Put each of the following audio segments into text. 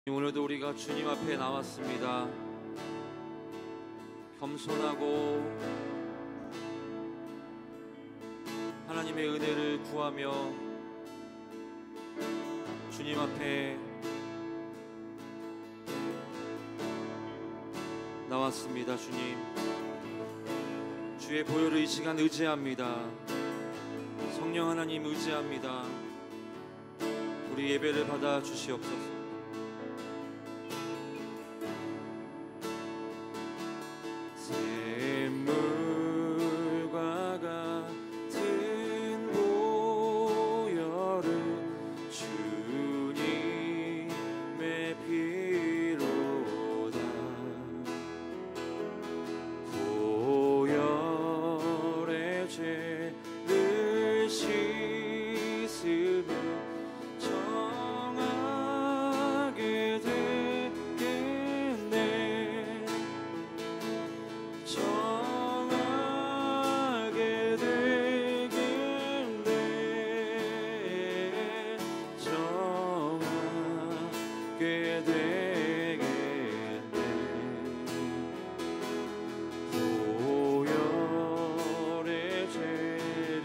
오늘도 우리가 주님 앞에 나왔습니다. 겸손하고 하나님의 은혜를 구하며 주님 앞에 나왔습니다. 주님, 주의 보혈을 이 시간 의지합니다. 성령 하나님 의지합니다. 우리 예배를 받아 주시옵소서. 샘물과 같은 보혈을 주님의 피로다. 보혈의 죄를 씻으며 정하게 되겠네. 정하게 되겠네. 정하게 되겠네. 보혈의 죄를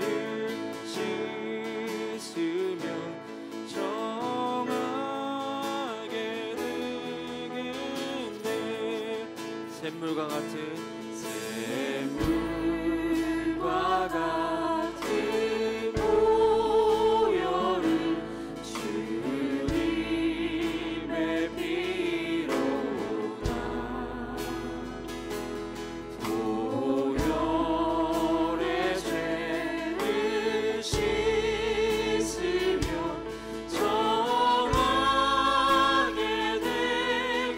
씻으면 정하게 되겠네. 샘물과 같은 샘물과 같은 보혈을 주님의 피로다. 보혈의 죄를 씻으며 정하게 되겠네.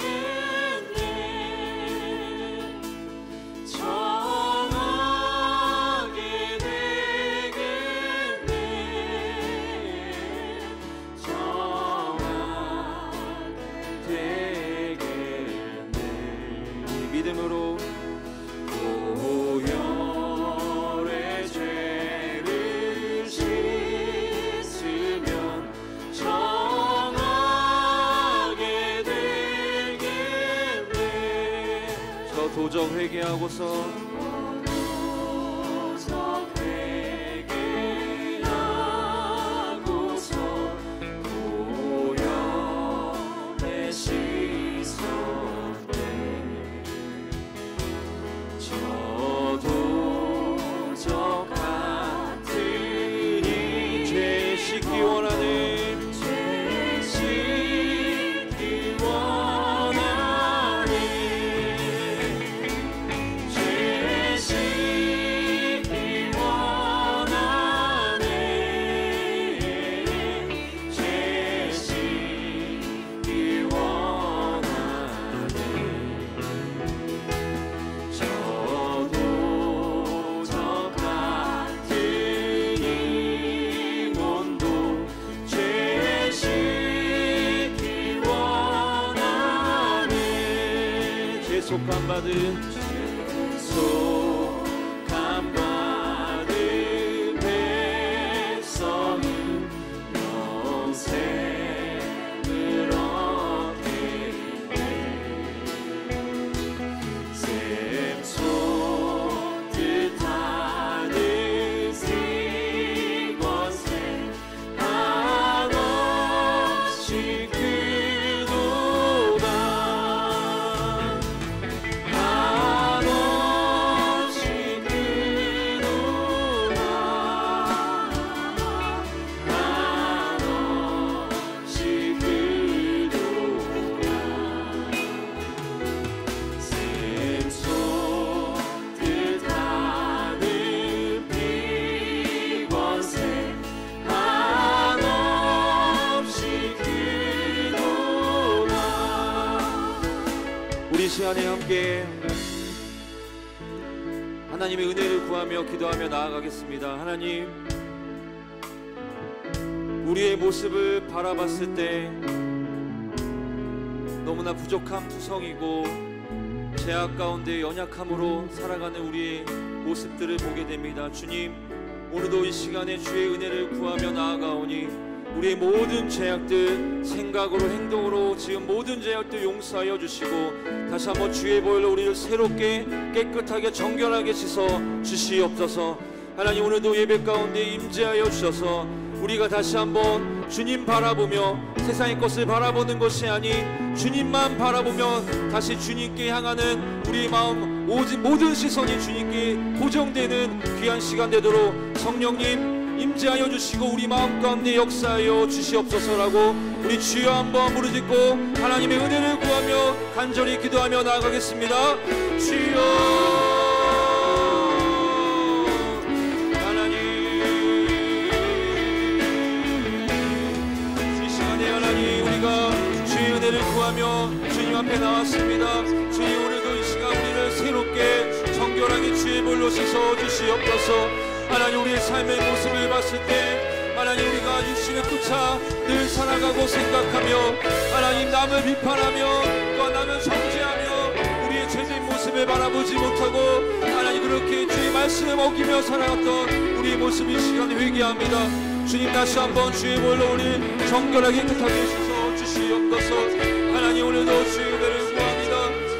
정하게 되겠네. 정하게 되겠네. 우리 믿음으로 보혈의 죄를 씻으면 정하게 되겠네. 저 도적 회개하고서 보혈에 씻었네. 저도 저 같으니 죄 씻기 원하는 죄 씻기 원하네. 죄 씻기 원하네. 죄 씻기 원하네. 저도 저 같으니 몸도 죄 씻기 원하네. 죄속함 받은 백성은 영생을 얻게 돼. 샘솟듯 하는 생원새 한없이 크도다. 한없이 크도다. 한없이 크도다. 샘솟듯 하는 피권새 한없이 크도다. 우리 시간에 함께 하나님의 은혜를 구하며 기도하며 나아가겠습니다. 하나님, 우리의 모습을 바라봤을 때 너무나 부족함 투성이고 죄악 가운데 연약함으로 살아가는 우리의 모습들을 보게 됩니다. 주님, 오늘도 이 시간에 주의 은혜를 구하며 나아가오니 우리의 모든 죄악들, 생각으로 행동으로 지금 모든 죄악들 용서하여 주시고 다시 한번 주의 보혈로 우리를 새롭게 깨끗하게 정결하게 씻어 주시옵소서. 하나님, 오늘도 예배 가운데 임재하여 주셔서 우리가 다시 한번 주님 바라보며 세상의 것을 바라보는 것이 아닌 주님만 바라보며 다시 주님께 향하는 우리의 마음, 오직 모든 시선이 주님께 고정되는 귀한 시간 되도록 성령님 임재하여 주시고 우리 마음 가운데 역사하여 주시옵소서라고 우리 주여 한번 부르짖고 하나님의 은혜를 구하며 간절히 기도하며 나아가겠습니다. 주여, 구하며 주님 앞에 나왔습니다. 주님, 오늘도 이 시간 우리를 새롭게 정결하게 주의 볼로 씻어 주시옵소서. 하나님, 우리의 삶의 모습을 봤을 때 하나님, 우리가 육신의 끝차 늘 살아가고 생각하며 하나님, 남을 비판하며 또 남을 정죄하며 우리의 죄된 모습을 바라보지 못하고 하나님, 그렇게 주의 말씀을 어기며 살아갔던 우리의 모습이 시간에 회개합니다. 주님, 다시 한번 주의 볼로 우리 정결하게 깨끗하게 씻어 주시옵소서. 하나님, 오늘도 주의 은혜를 구합니다.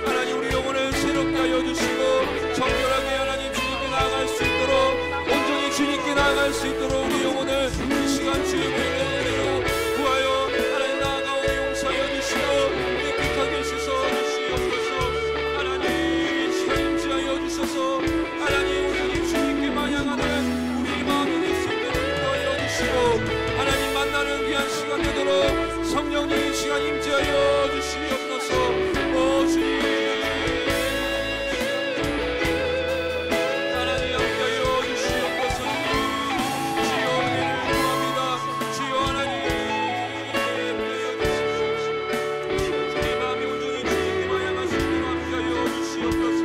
하나님, 우리 영혼을 새롭게 하여 주시고 정결하게 하나님 주님께 나아갈 수 있도록 온전히 주님께 나아갈 수 있도록 우리 영혼을 이 시간 주의 은혜로 구하여 하나님 나아가오니 용서하여 주시고 깨끗하게 씻어 주시옵소서. 하나님, 시간 임재하여 주셔서 하나님, 온전히 주님께만 향하는 우리 마음이 될 수 있도록 인도하여 주시고 하나님 만나는 귀한 시간 되도록 성령님 이 시간 임재하여 주시옵소서. 오 주님, 하나님 함께하여 주시옵소서. 주여, 은혜를 구합니다. 주여, 하나님 주의 마음이 온전히 주님께만 향하신 대로 함께하여 주시옵소서.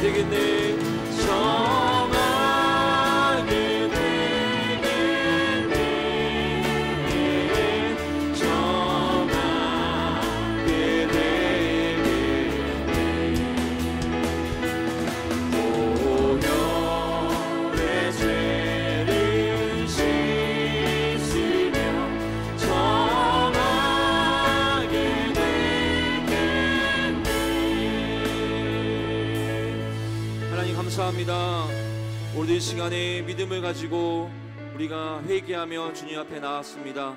되겠네. 정하게 되겠네. 정하게 되겠네. 보혈의 죄를 씻으며 정하게 되겠네. 하나님 감사합니다. 오늘 이 시간에 믿음을 가지고 우리가 회개하며 주님 앞에 나왔습니다.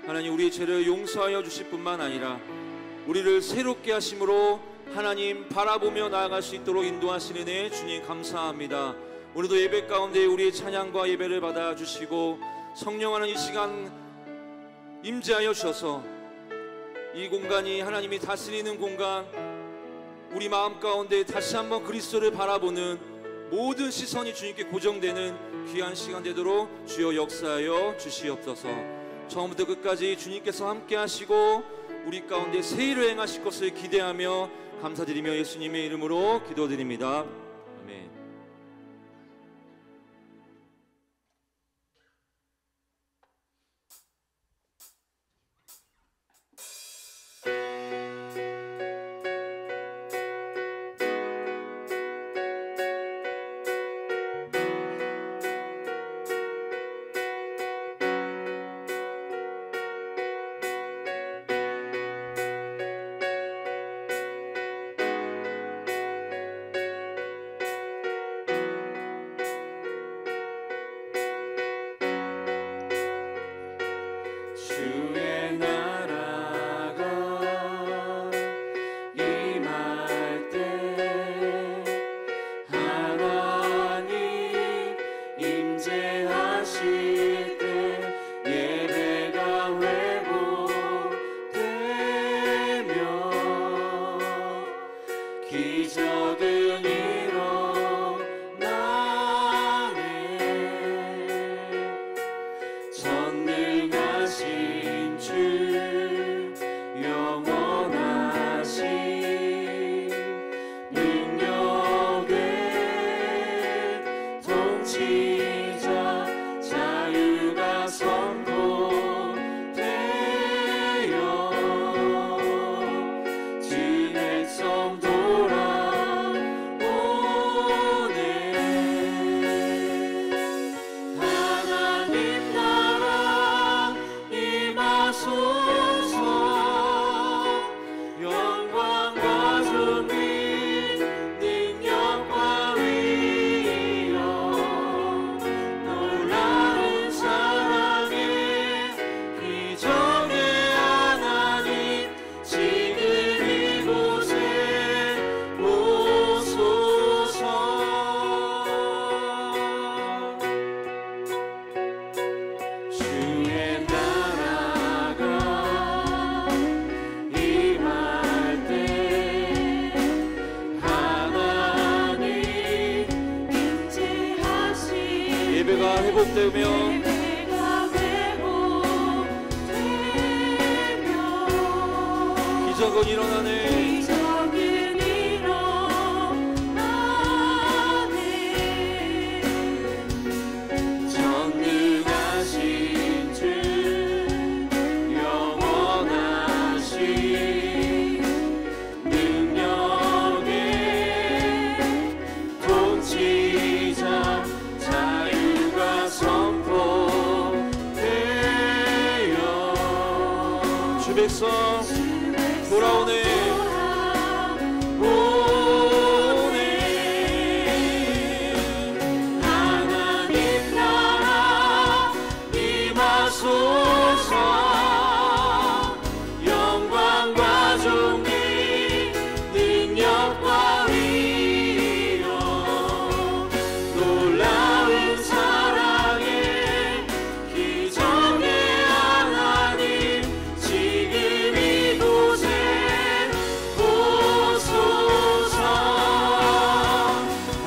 하나님, 우리의 죄를 용서하여 주실 뿐만 아니라 우리를 새롭게 하심으로 하나님 바라보며 나아갈 수 있도록 인도하시는 애 주님 감사합니다. 오늘도 예배 가운데 우리의 찬양과 예배를 받아주시고 성령하는 이 시간 임재하여 주셔서 이 공간이 하나님이 다스리는 공간, 우리 마음 가운데 다시 한번 그리스도를 바라보는 모든 시선이 주님께 고정되는 귀한 시간 되도록 주여 역사하여 주시옵소서. 처음부터 끝까지 주님께서 함께 하시고 우리 가운데 새 일을 행하실 것을 기대하며 감사드리며 예수님의 이름으로 기도드립니다. 아멘. 회복되며 기적은 일어나네. 전능하신 주 영원하신 능력의 통치자 자유가 선포되어 주 백성 돌아오네. 하나님 나라 임하소서. 영광과 존귀 능력과 위엄 놀라운 사랑의 기적의 하나님 지금 이곳에 오소서.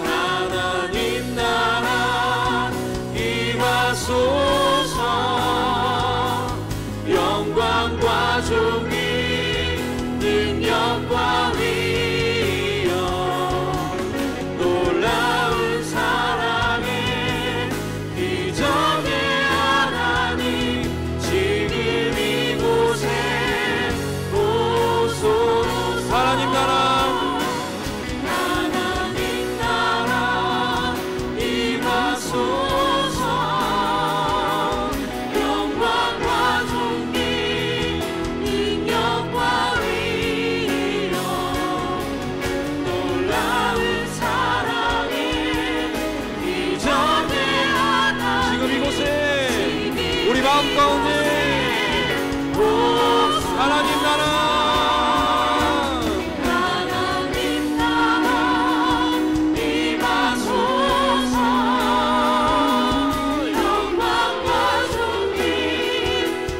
하나님 나라 임하소서. 영광과 존귀 능력과 위엄 놀라운 사랑의 기적의 하나님 지금 이곳에 오소서. 하나님 나라 하나님 나라 임하소서. 영광과 존귀 능력과 위엄 놀라운 사랑의 기적의 하나님 지금 이곳에 우리 마음 가운데 하나님 나라 하나님 나라 임하소서. 영광과 존귀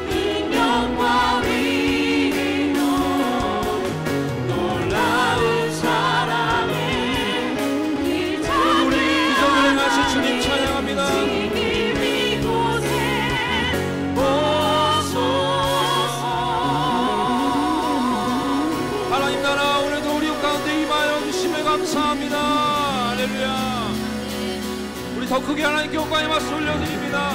능력과 위엄 놀라운 사랑의 우리 기적을 행하신 주님 찬양합니다. 지금 이곳에 오소서. 하나님 나라 오늘도 우리 가운데 임하여 주심에 감사합니다. 할렐루야. 우리 더 크게 하나님께 영광의 말씀 올려드립니다.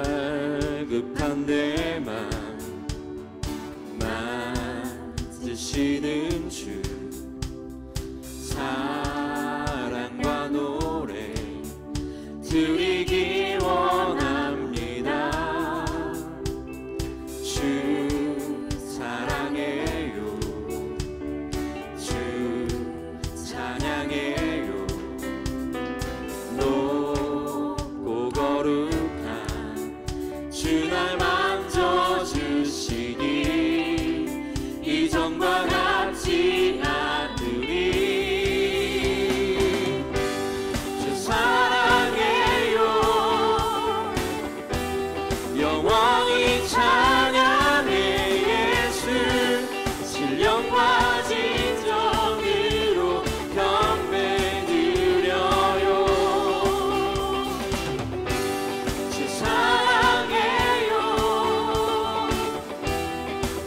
갈급한 내 맘 만지시는 주 사랑과 노래 드리기 원합니다. 주 사랑해요. 주 찬양해요. 높고 거룩한 주 날 만져주시니 이전과 같지 않으리. 주 사랑해요. 영원히 찬양해. 예수 신령과 진정으로 경배 드려요. 주 사랑해요.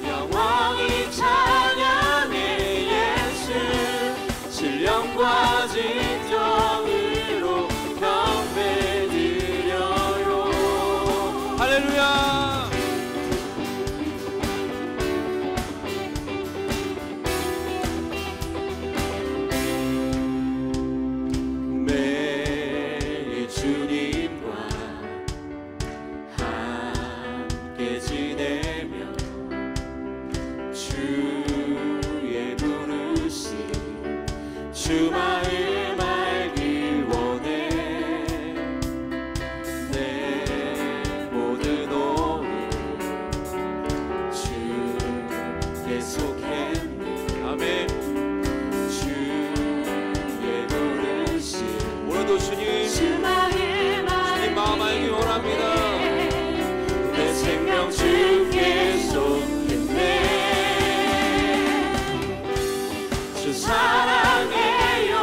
영원히 찬양해. 예수 신령과 진정으로 경배 드려요. 할렐루야. 매일 주님과 함께 지내며 주의 부르심 주 마음 알기 원해. 내 모든 오후 알기로 주님 마음 알기 원합니다. 내 생명 주께 쏟겠네. 주 사랑해요.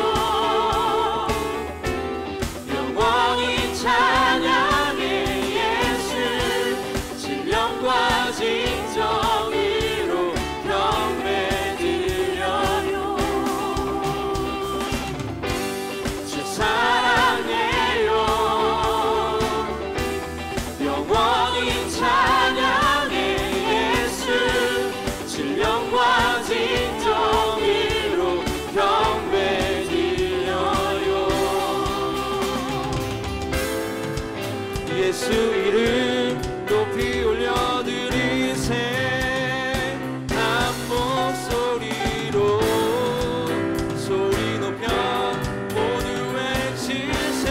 영원히 찬양해 예수. 신령과 진정으로 경배 드려요. 주 사랑해요. 영원히 찬양해 예수. 신령과 진정으로 경배 드려요. 예수 이름 높이 올려드리세. 한 목소리로 소리 높여 모두 외치세.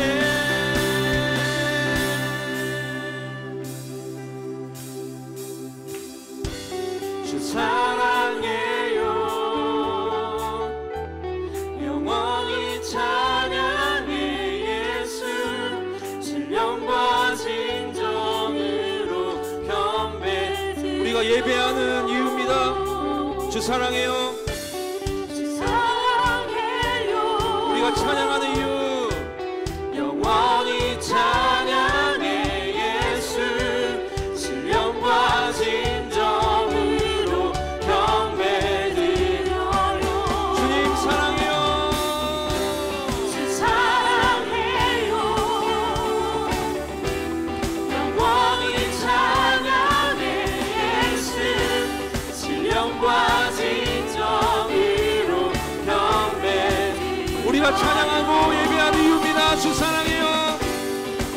주 사랑해요. 영원히 찬양해 예수. 신령과 진정으로 경배. 우리가 예배하는 이유입니다. 주 사랑해요. 주 사랑해요. 우리가 찬양하는 이유. 영원히 찬양해 예수. 신령과 진정으로 경배 드려요. 주님 사랑해요. 주 사랑해요. 영원히 찬양해 예수. 신령과 진정으로 경배. 우리가 찬양하고 예배하는 이유입니다. 주 사랑해요.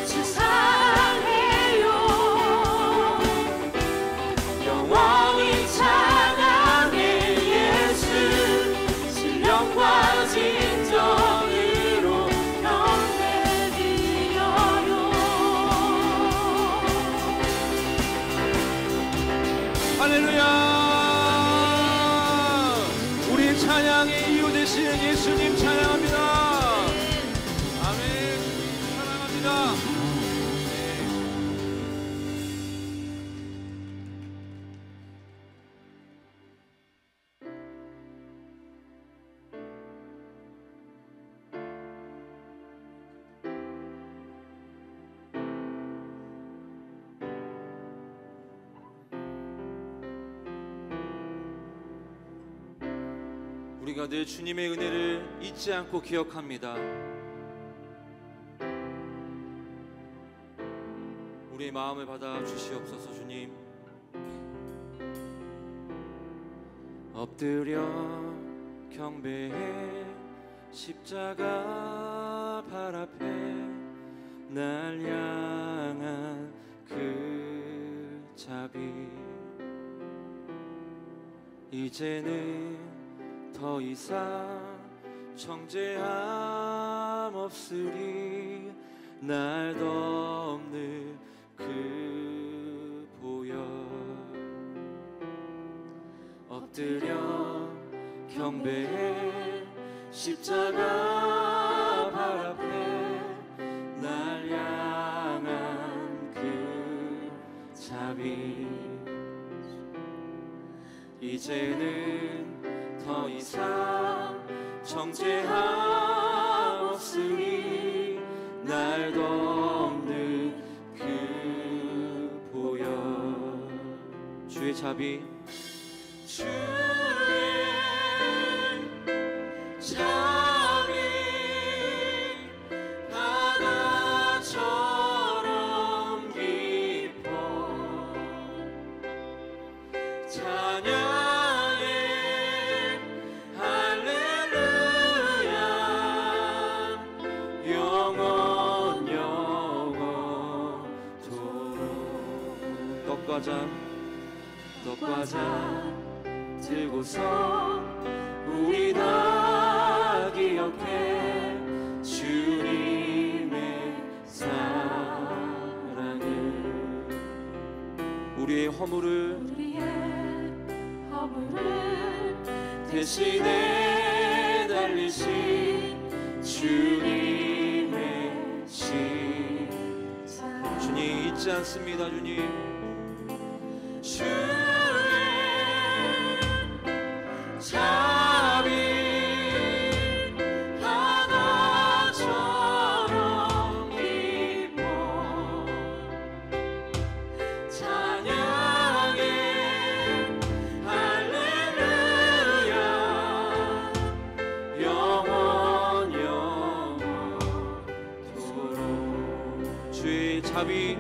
주 사랑해요. 영원히 찬양해 예수. 신령과 진정으로 경배 드려요. 할렐루야. 우리의 찬양의 이유 되시는 예수님 찬양합니다. 아멘. 사랑합니다. 우리가 늘 주님의 은혜를 잊지 않고 기억합니다. 우리의 마음을 받아 주시옵소서. 주님 엎드려 경배해. 십자가 발 앞에 날 향한 그 자비. 이제는 더 이상 정죄함 없으리. 날 덮는 그 보혈. 엎드려 경배해. 십자가 발 앞에 날 향한 그 자비. 이제는 더 이상 정죄함 없으니. 날 덮는 그 보혈. 주의 자비. 주의 자비 바다처럼 깊어. 찬양해 할렐루야. 영원 영원토록. 떡과 잔 들고서 우리 다 기억해. 주님의 사랑을. 우리의 허물을 대신에 달리신 주님의 변하지 않습니다. 주님, 주의 자비 바다처럼 깊어 찬양해 할렐루야 영원 영원토록 주의 자비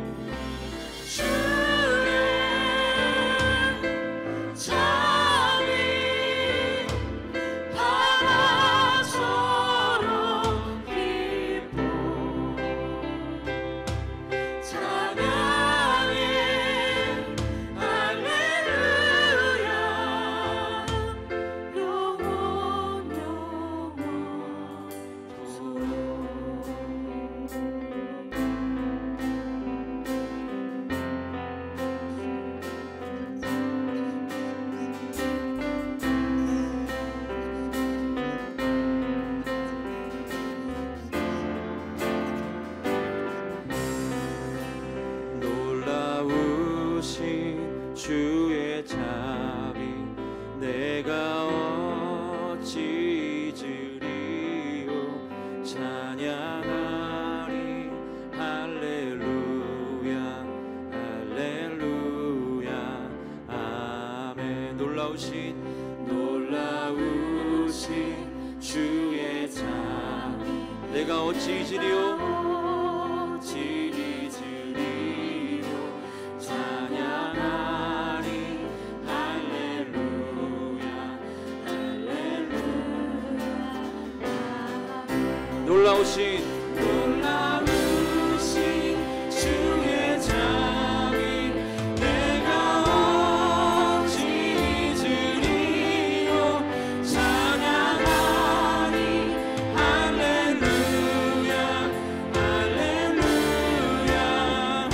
주의 자비 내가 어찌 잊으리요 찬양하리 할렐루야 할렐루야 아멘. 놀라우신 주의 자비 내가 어찌 잊으리요 놀라우신 주의 자비 내가 어찌 잊으리요 찬양하리 할렐루야 할렐루야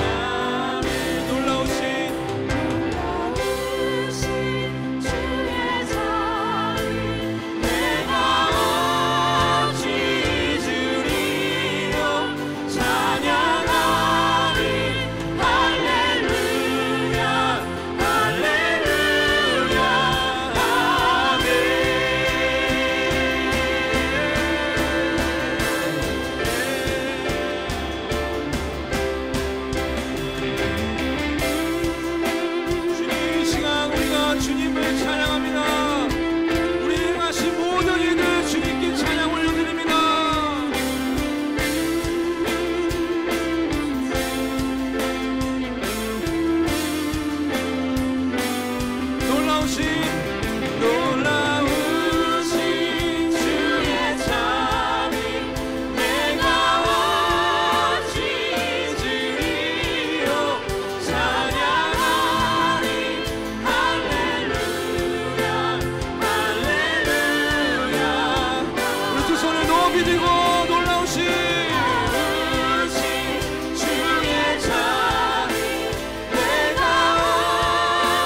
아멘. 놀라우신 주의 자비 내가 어찌 주님을 찬양합니다. 우리 행하신 모든 일들 주님께 찬양 올려드립니다. 놀라우신 주의 자비 내가 어찌 잊으리요 찬양하리 우리 두 손을 높이 들고 놀라우신 주의 자비 내가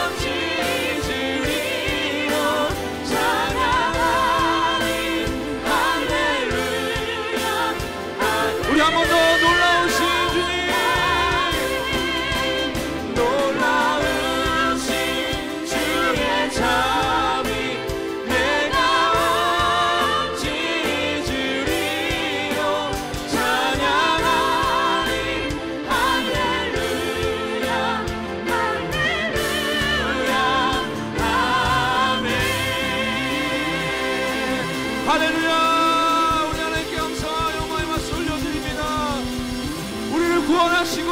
어찌 잊으리요 찬양하리 할렐루야 우리 한 번 더 놀라우신 주님 놀라우신 주의 자비 내가 어찌 잊으리요 찬양하리 할렐루야 할렐루야 아멘. 할렐루야 우리 하나님께 감사와 영광의 말씀 올려드립니다. 우리를 구원하시고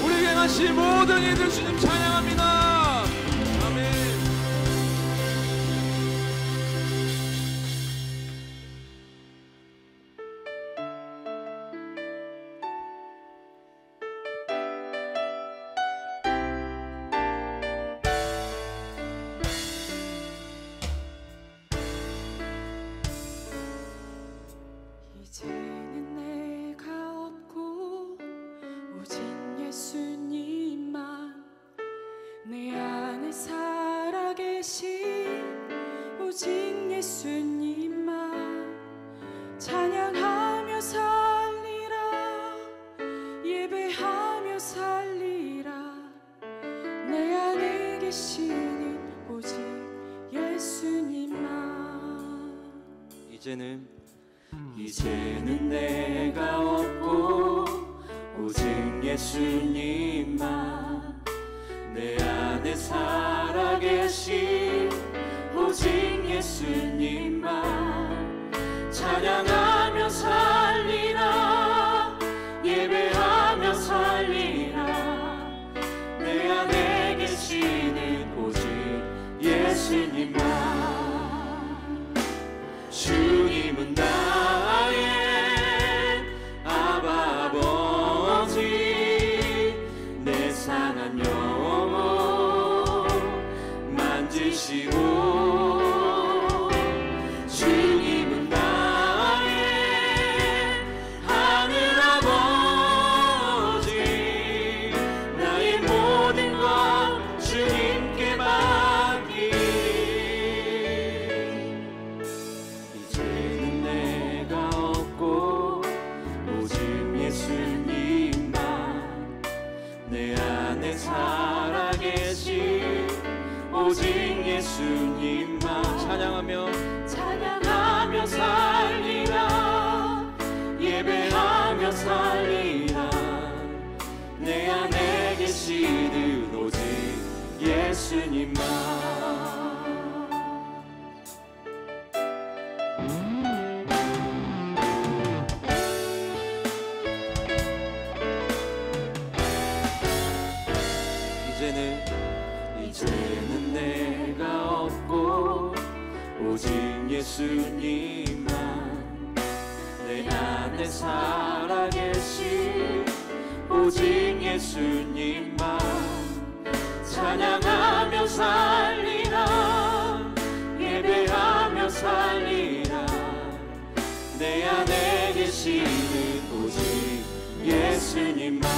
우리에게 행하신 모든 일들 주님 찬양합니다. 아멘. 이제는 내가 없고 오직 예수님만 내 이제는 내가 없고 오직 예수님만 내 안에 살아계신 오직 예수님만 찬양하며 살리라 예배하며 살리라 내 안에 계시는 오직 예수님만 주님은 나의 아바 아버지 내 상한 영혼 만지시고 주님은 나의 하늘 아버지 나의 모든 것 주님께 맡기리 이제는 내가 없고 오직 예수님만 내 안에 살아계신 오직 예수님만 찬양하며 살리라 예배하며 살리라 내 안에 계시는 오직 예수님만 이제는 내가 없고 오직 예수님만 내 안에 살아계신 오직 예수님만 찬양하며 살리라 예배하며 살리라 내 안에 계시는 오직 예수님만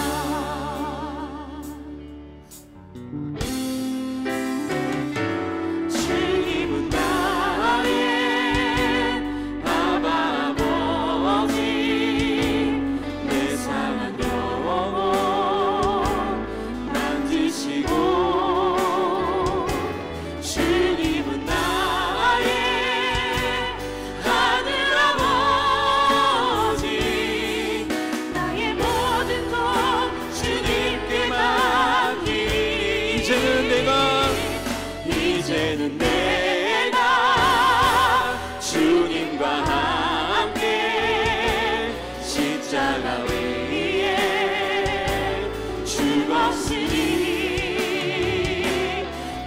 이제는 내가 주님과 함께 십자가 위에 죽었으니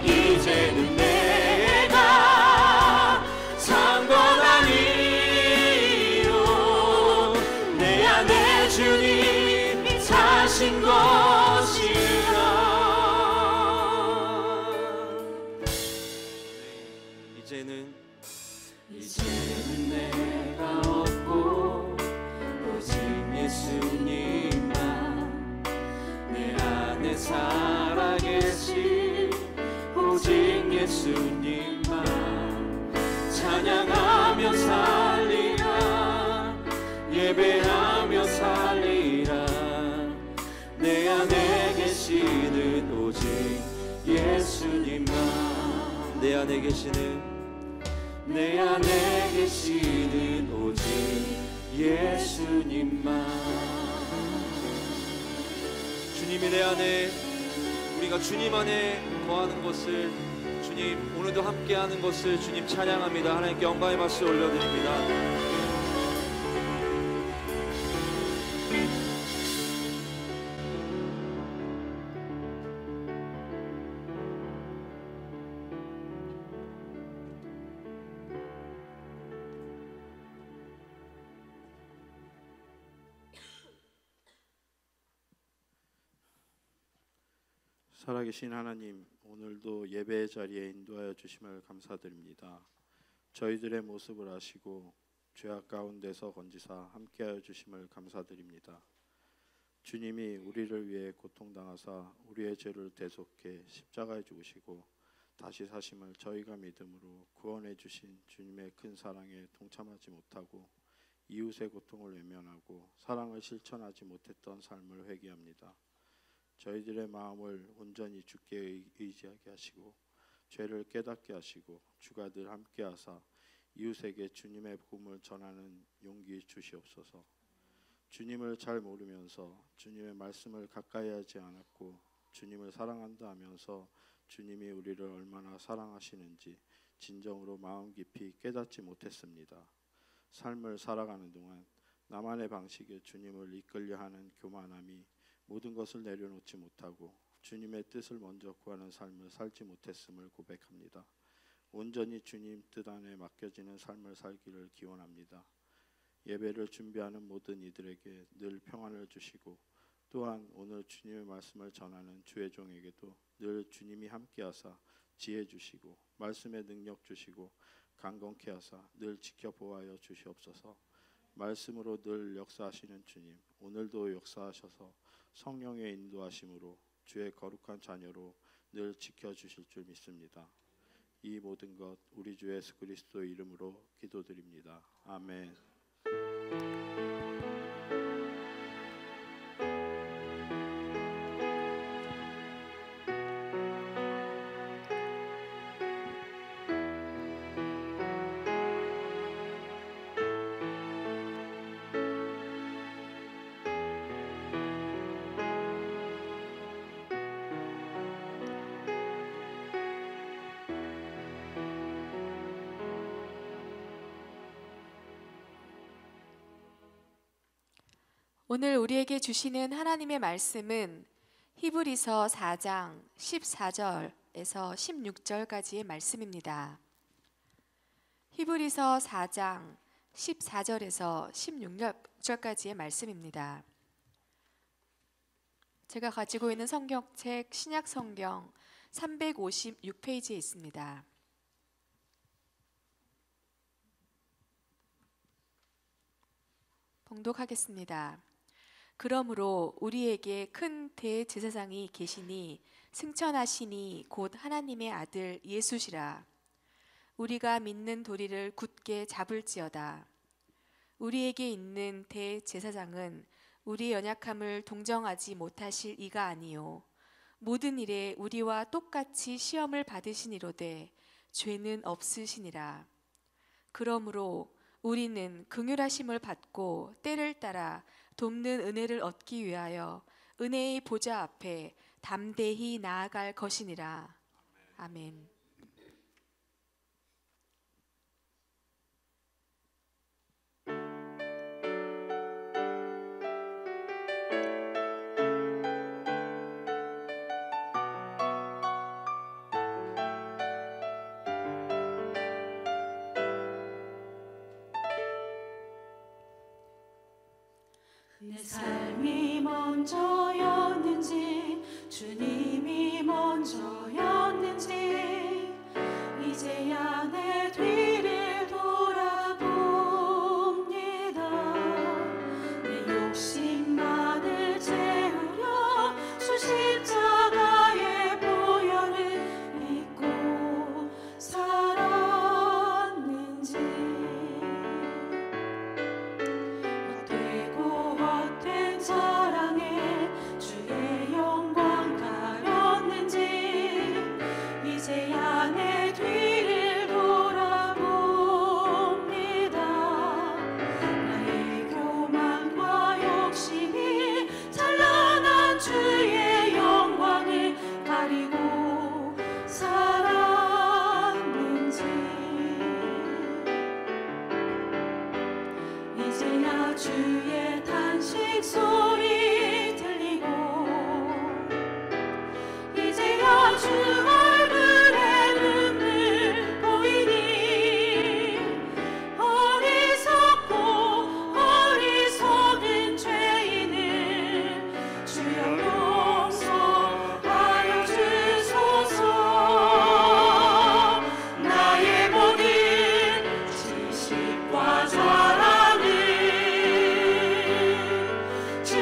이제는 내가 상관한 이유 내 안에 주님 사신 것이라 이제는 내가 없고 오직 예수님만 내 안에 살아계신 오직 예수님만 찬양하며 살리라 예배하며 살리라 내 안에 계시는 오직 예수님만 내 안에 계시는 오직 예수님만 주님이 내 안에 우리가 주님 안에 거하는 것을 주님 오늘도 함께하는 것을 주님 찬양합니다. 하나님께 영광의 박수 올려드립니다. 살아계신 하나님, 오늘도 예배의 자리에 인도하여 주심을 감사드립니다. 저희들의 모습을 아시고 죄악 가운데서 건지사 함께하여 주심을 감사드립니다. 주님이 우리를 위해 고통당하사 우리의 죄를 대속해 십자가에 죽으시고 다시 사심을 저희가 믿음으로 구원해 주신 주님의 큰 사랑에 동참하지 못하고 이웃의 고통을 외면하고 사랑을 실천하지 못했던 삶을 회개합니다. 저희들의 마음을 온전히 주께 의지하게 하시고 죄를 깨닫게 하시고 주가 늘 함께 하사 이웃에게 주님의 복음을 전하는 용기 주시옵소서. 주님을 잘 모르면서 주님의 말씀을 가까이 하지 않았고 주님을 사랑한다 하면서 주님이 우리를 얼마나 사랑하시는지 진정으로 마음 깊이 깨닫지 못했습니다. 삶을 살아가는 동안 나만의 방식에 주님을 이끌려 하는 교만함이 모든 것을 내려놓지 못하고 주님의 뜻을 먼저 구하는 삶을 살지 못했음을 고백합니다. 온전히 주님 뜻 안에 맡겨지는 삶을 살기를 기원합니다. 예배를 준비하는 모든 이들에게 늘 평안을 주시고 또한 오늘 주님의 말씀을 전하는 주의 종에게도 늘 주님이 함께하사 지혜 주시고 말씀의 능력 주시고 강건케 하사 늘 지켜보아여 주시옵소서. 말씀으로 늘 역사하시는 주님, 오늘도 역사하셔서 성령의 인도하심으로 주의 거룩한 자녀로 늘 지켜주실 줄 믿습니다. 이 모든 것 우리 주 예수 그리스도 이름으로 기도드립니다. 아멘. 오늘 우리에게 주시는 하나님의 말씀은 히브리서 4장 14절에서 16절까지의 말씀입니다. 히브리서 4장 14절에서 16절까지의 말씀입니다. 제가 가지고 있는 성경책 신약성경 356페이지에 있습니다. 봉독하겠습니다. 그러므로 우리에게 큰 대제사장이 계시니 승천하시니 곧 하나님의 아들 예수시라. 우리가 믿는 도리를 굳게 잡을지어다. 우리에게 있는 대제사장은 우리의 연약함을 동정하지 못하실 이가 아니요 모든 일에 우리와 똑같이 시험을 받으시니로되 죄는 없으시니라. 그러므로 우리는 긍휼하심을 받고 때를 따라 돕는 은혜를 얻기 위하여 은혜의 보좌 앞에 담대히 나아갈 것이니라. 아멘. 내 삶이 먼저였는지 주님이 먼저였는지 이제야 내 뒤를 돌아봅니다. 내 욕심만을 채우려 주 십자가의 보혈을 믿고 살았는지 사랑에 주의 영광 가렸는지 이제야 내 뒤를 돌아봅니다. 나의 교만과 욕심이 찬란한 주의 영광을 가리고 살았는지 이제야 주의 탄식 소리 들리고 이제야 주 얼굴에 눈물 보이니 어리석고 어리석은 죄인을 주여 용서하여 주소서. 나의 모든 지식과 자랑을 주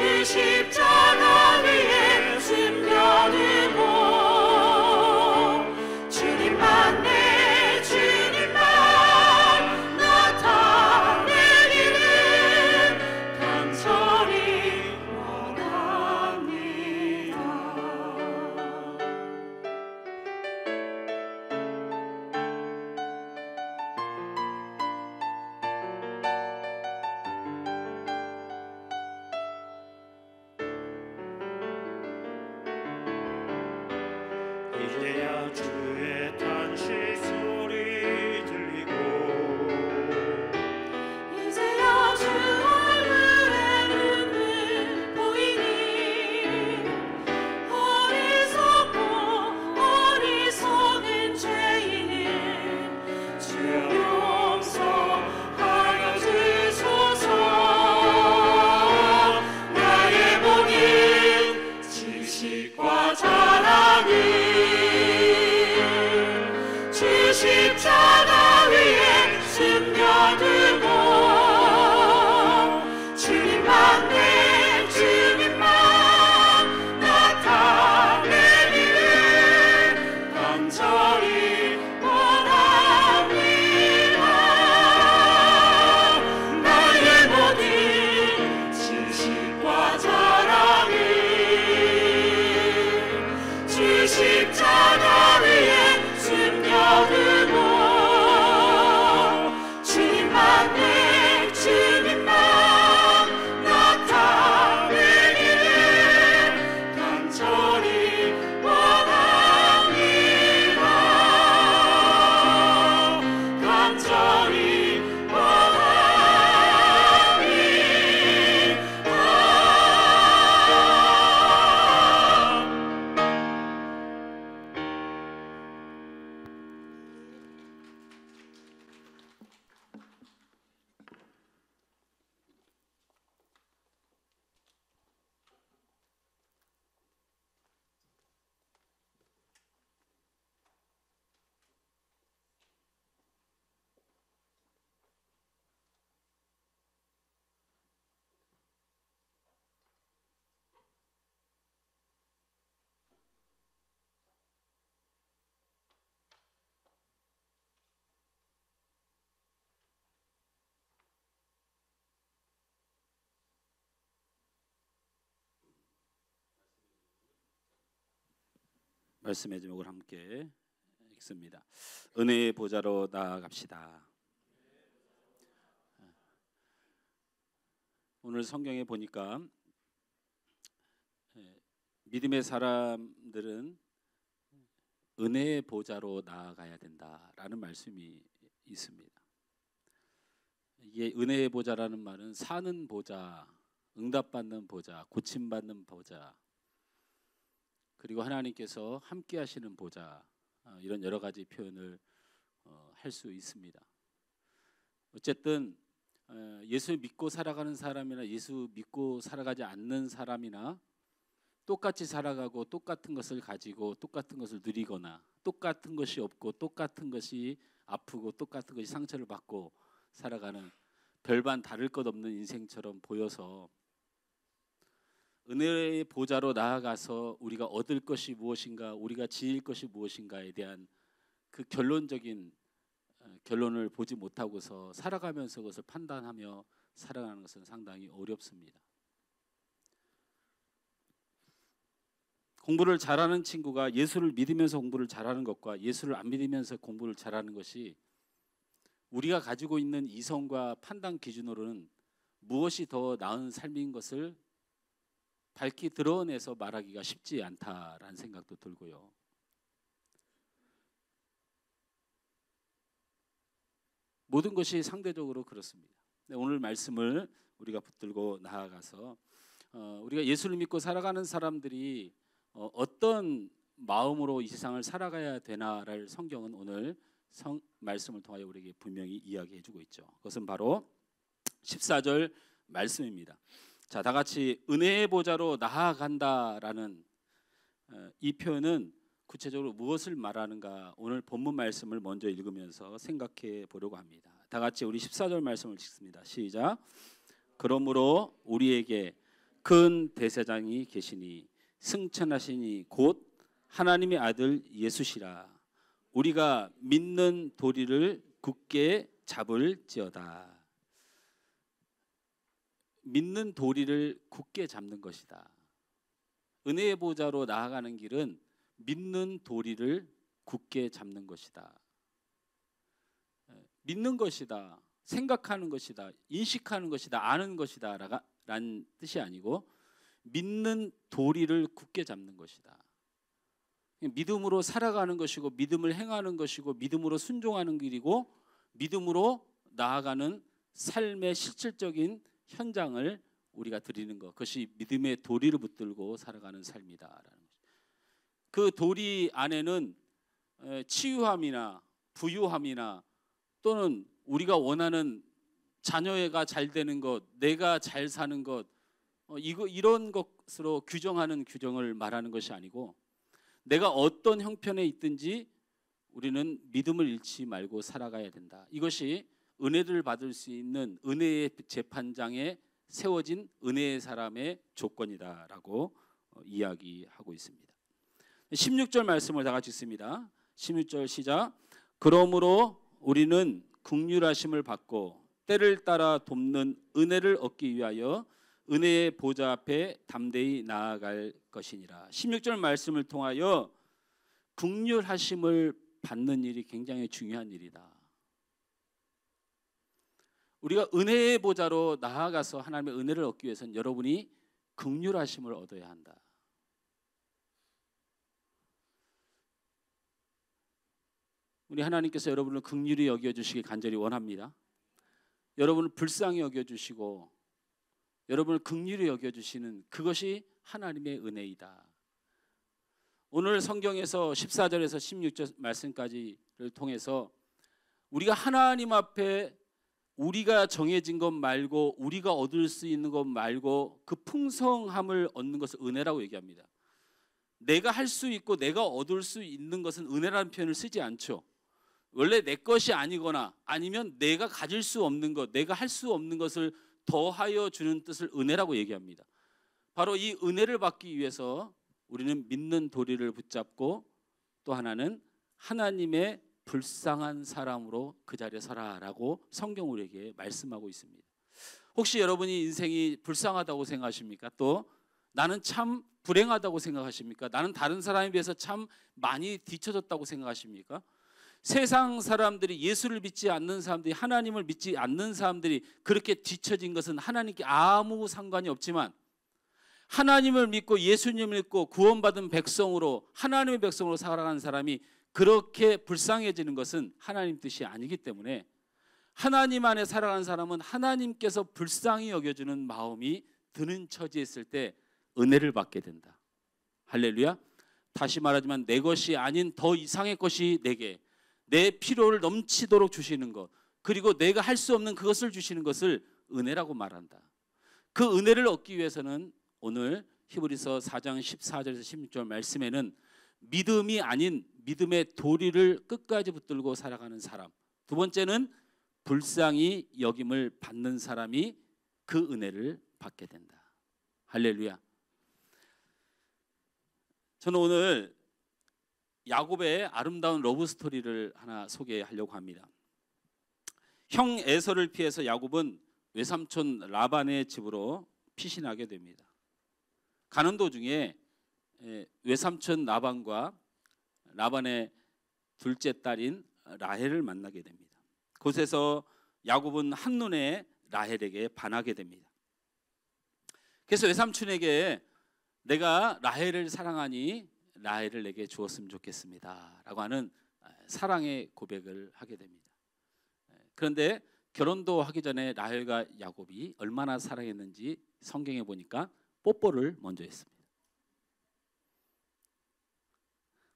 말씀의 제목을 함께 읽습니다. 은혜의 보좌로 나아갑시다. 오늘 성경에 보니까 믿음의 사람들은 은혜의 보좌로 나아가야 된다라는 말씀이 있습니다. 이게 은혜의 보좌라는 말은 사는 보좌, 응답받는 보좌, 고침받는 보좌, 그리고 하나님께서 함께 하시는 보좌, 이런 여러 가지 표현을 할 수 있습니다. 어쨌든 예수 믿고 살아가는 사람이나 예수 믿고 살아가지 않는 사람이나 똑같이 살아가고 똑같은 것을 가지고 똑같은 것을 누리거나 똑같은 것이 없고 똑같은 것이 아프고 똑같은 것이 상처를 받고 살아가는 별반 다를 것 없는 인생처럼 보여서 은혜의 보좌로 나아가서 우리가 얻을 것이 무엇인가, 우리가 지을 것이 무엇인가에 대한 그 결론적인 결론을 보지 못하고서 살아가면서 그것을 판단하며 살아가는 것은 상당히 어렵습니다. 공부를 잘하는 친구가 예수를 믿으면서 공부를 잘하는 것과 예수를 안 믿으면서 공부를 잘하는 것이 우리가 가지고 있는 이성과 판단 기준으로는 무엇이 더 나은 삶인 것을 밝히 드러내서 말하기가 쉽지 않다라는 생각도 들고요. 모든 것이 상대적으로 그렇습니다. 오늘 말씀을 우리가 붙들고 나아가서 우리가 예수를 믿고 살아가는 사람들이 어떤 마음으로 이 세상을 살아가야 되나를 성경은 오늘 말씀을 통하여 우리에게 분명히 이야기해주고 있죠. 그것은 바로 14절 말씀입니다. 자, 다 같이 은혜의 보좌로 나아간다라는 이 표현은 구체적으로 무엇을 말하는가, 오늘 본문 말씀을 먼저 읽으면서 생각해 보려고 합니다. 다 같이 우리 14절 말씀을 읽습니다. 시작. 그러므로 우리에게 큰 대제사장이 계시니 승천하시니 곧 하나님의 아들 예수시라. 우리가 믿는 도리를 굳게 잡을지어다. 믿는 도리를 굳게 잡는 것이다. 은혜의 보좌로 나아가는 길은 믿는 도리를 굳게 잡는 것이다. 믿는 것이다, 생각하는 것이다, 인식하는 것이다, 아는 것이다 라는 뜻이 아니고 믿는 도리를 굳게 잡는 것이다. 믿음으로 살아가는 것이고 믿음을 행하는 것이고 믿음으로 순종하는 길이고 믿음으로 나아가는 삶의 실질적인 현장을 우리가 드리는 것, 그것이 믿음의 도리를 붙들고 살아가는 삶이다라는 것. 그 도리 안에는 치유함이나 부유함이나 또는 우리가 원하는 자녀가 잘 되는 것, 내가 잘 사는 것, 이런 것으로 규정하는 규정을 말하는 것이 아니고 내가 어떤 형편에 있든지 우리는 믿음을 잃지 말고 살아가야 된다. 이것이 은혜를 받을 수 있는 은혜의 재판장에 세워진 은혜의 사람의 조건이다라고 이야기하고 있습니다. 16절 말씀을 다 같이 읽습니다. 16절 시작. 그러므로 우리는 긍휼하심을 받고 때를 따라 돕는 은혜를 얻기 위하여 은혜의 보좌 앞에 담대히 나아갈 것이니라. 16절 말씀을 통하여 긍휼하심을 받는 일이 굉장히 중요한 일이다. 우리가 은혜의 보좌로 나아가서 하나님의 은혜를 얻기 위해서는 여러분이 긍휼하심을 얻어야 한다. 우리 하나님께서 여러분을 긍휼히 여겨주시길 간절히 원합니다. 여러분을 불쌍히 여겨주시고 여러분을 긍휼히 여겨주시는 그것이 하나님의 은혜이다. 오늘 성경에서 14절에서 16절 말씀까지를 통해서 우리가 하나님 앞에 우리가 정해진 것 말고 우리가 얻을 수 있는 것 말고 그 풍성함을 얻는 것을 은혜라고 얘기합니다. 내가 할 수 있고 내가 얻을 수 있는 것은 은혜라는 표현을 쓰지 않죠. 원래 내 것이 아니거나 아니면 내가 가질 수 없는 것, 내가 할 수 없는 것을 더하여 주는 뜻을 은혜라고 얘기합니다. 바로 이 은혜를 받기 위해서 우리는 믿는 도리를 붙잡고 또 하나는 하나님의 불쌍한 사람으로 그 자리에 서라라고 성경 우리에게 말씀하고 있습니다. 혹시 여러분이 인생이 불쌍하다고 생각하십니까? 또 나는 참 불행하다고 생각하십니까? 나는 다른 사람에 비해서 참 많이 뒤처졌다고 생각하십니까? 세상 사람들이, 예수를 믿지 않는 사람들이, 하나님을 믿지 않는 사람들이 그렇게 뒤처진 것은 하나님께 아무 상관이 없지만, 하나님을 믿고 예수님을 믿고 구원받은 백성으로, 하나님의 백성으로 살아가는 사람이 그렇게 불쌍해지는 것은 하나님 뜻이 아니기 때문에, 하나님 안에 살아가는 사람은 하나님께서 불쌍히 여겨주는 마음이 드는 처지에 있을 때 은혜를 받게 된다. 할렐루야. 다시 말하지만 내 것이 아닌 더 이상의 것이 내게 내 필요를 넘치도록 주시는 것, 그리고 내가 할 수 없는 그것을 주시는 것을 은혜라고 말한다. 그 은혜를 얻기 위해서는 오늘 히브리서 4장 14절에서 16절 말씀에는 믿음이 아닌 믿음의 도리를 끝까지 붙들고 살아가는 사람, 두 번째는 불쌍히 여김을 받는 사람이 그 은혜를 받게 된다. 할렐루야. 저는 오늘 야곱의 아름다운 러브 스토리를 하나 소개하려고 합니다. 형 에서를 피해서 야곱은 외삼촌 라반의 집으로 피신하게 됩니다. 가는 도중에 외삼촌 라반과 라반의 둘째 딸인 라헬을 만나게 됩니다. 그곳에서 야곱은 한눈에 라헬에게 반하게 됩니다. 그래서 외삼촌에게 내가 라헬을 사랑하니 라헬을 내게 주었으면 좋겠습니다 라고 하는 사랑의 고백을 하게 됩니다. 그런데 결혼도 하기 전에 라헬과 야곱이 얼마나 사랑했는지 성경에 보니까 뽀뽀를 먼저 했습니다.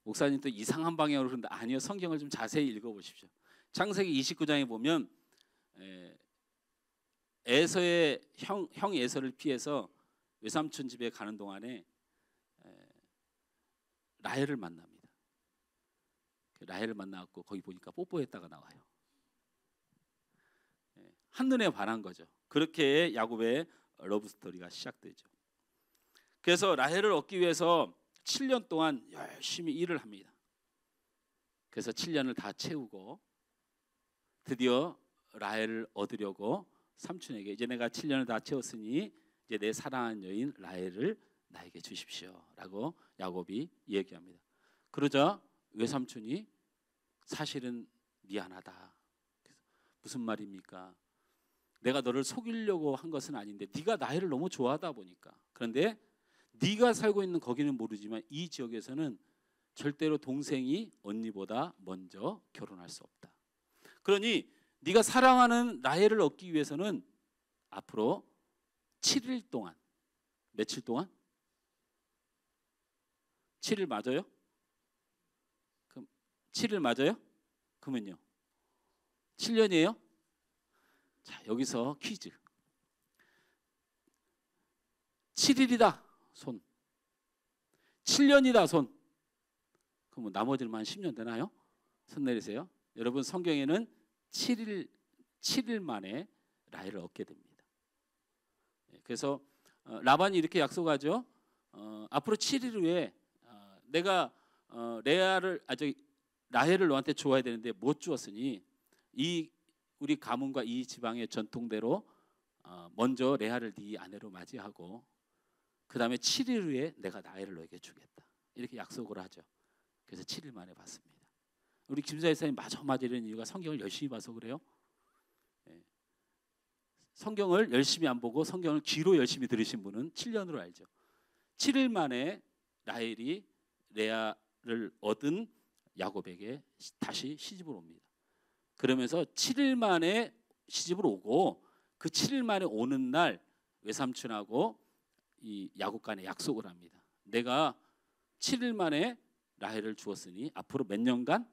목사님 또 이상한 방향으로 그러는데 아니요, 성경을 좀 자세히 읽어보십시오. 창세기 29장에 보면 에서의 형 에서를 피해서 외삼촌 집에 가는 동안에 라헬을 만납니다. 라헬을 만나고 거기 보니까 뽀뽀했다가 나와요. 한눈에 반한 거죠. 그렇게 야곱의 러브 스토리가 시작되죠. 그래서 라헬을 얻기 위해서 7년 동안 열심히 일을 합니다. 그래서 7년을 다 채우고 드디어 라헬을 얻으려고 삼촌에게 이제 내가 7년을 다 채웠으니 이제 내 사랑하는 여인 라헬을 나에게 주십시오 라고 야곱이 얘기합니다. 그러자 외삼촌이 사실은 미안하다. 무슨 말입니까? 내가 너를 속이려고 한 것은 아닌데 네가 라헬을 너무 좋아하다 보니까. 그런데 네가 살고 있는 거기는 모르지만 이 지역에서는 절대로 동생이 언니보다 먼저 결혼할 수 없다. 그러니 네가 사랑하는 라헬을 얻기 위해서는 앞으로 7일 동안, 며칠 동안? 7일 맞아요? 그럼 7일 맞아요? 그러면요 7년이에요? 자, 여기서 퀴즈. 7일이다 손, 7년이다 손. 그럼 나머지는 한 10년 되나요? 손 내리세요. 여러분 성경에는 7일 만에 라헬을 얻게 됩니다. 그래서 라반이 이렇게 약속하죠. 앞으로 7일 후에 내가 라헬을 너한테 주어야 되는데 못 주었으니 우리 가문과 이 지방의 전통대로 먼저 레아를 네 아내로 맞이하고 그 다음에 7일 후에 내가 라헬을 너에게 주겠다. 이렇게 약속을 하죠. 그래서 7일 만에 받습니다. 우리 김수자 목사님 맞아 이런 이유가 성경을 열심히 봐서 그래요. 성경을 열심히 안 보고 성경을 귀로 열심히 들으신 분은 7년으로 알죠. 7일 만에 라헬이 레아를 얻은 야곱에게 다시 시집을 옵니다. 그러면서 7일 만에 시집을 오고 그 7일 만에 오는 날 외삼촌하고 이 야곱 간에 약속을 합니다. 내가 7일 만에 라헬을 주었으니 앞으로 몇 년간?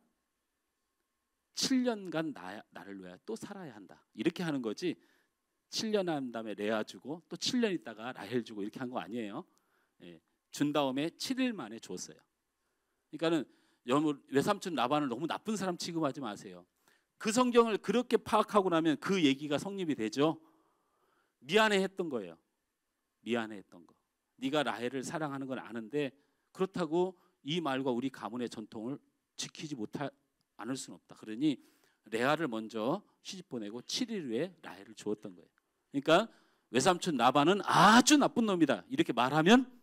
7년간 나를 위하여 또 살아야 한다. 이렇게 하는 거지. 7년 한 다음에 레아 주고 또 7년 있다가 라헬 주고 이렇게 한 거 아니에요. 준 다음에 7일 만에 줬어요. 그러니까는 외삼촌 라반을 너무 나쁜 사람 취급하지 마세요. 그 성경을 그렇게 파악하고 나면 그 얘기가 성립이 되죠. 미안해했던 거예요. 미안해했던 거. 네가 라헬을 사랑하는 건 아는데 그렇다고 이 말과 우리 가문의 전통을 지키지 않을 수는 없다. 그러니 레아를 먼저 시집 보내고 7일 후에 라헬을 주었던 거예요. 그러니까 외삼촌 라반은 아주 나쁜 놈이다. 이렇게 말하면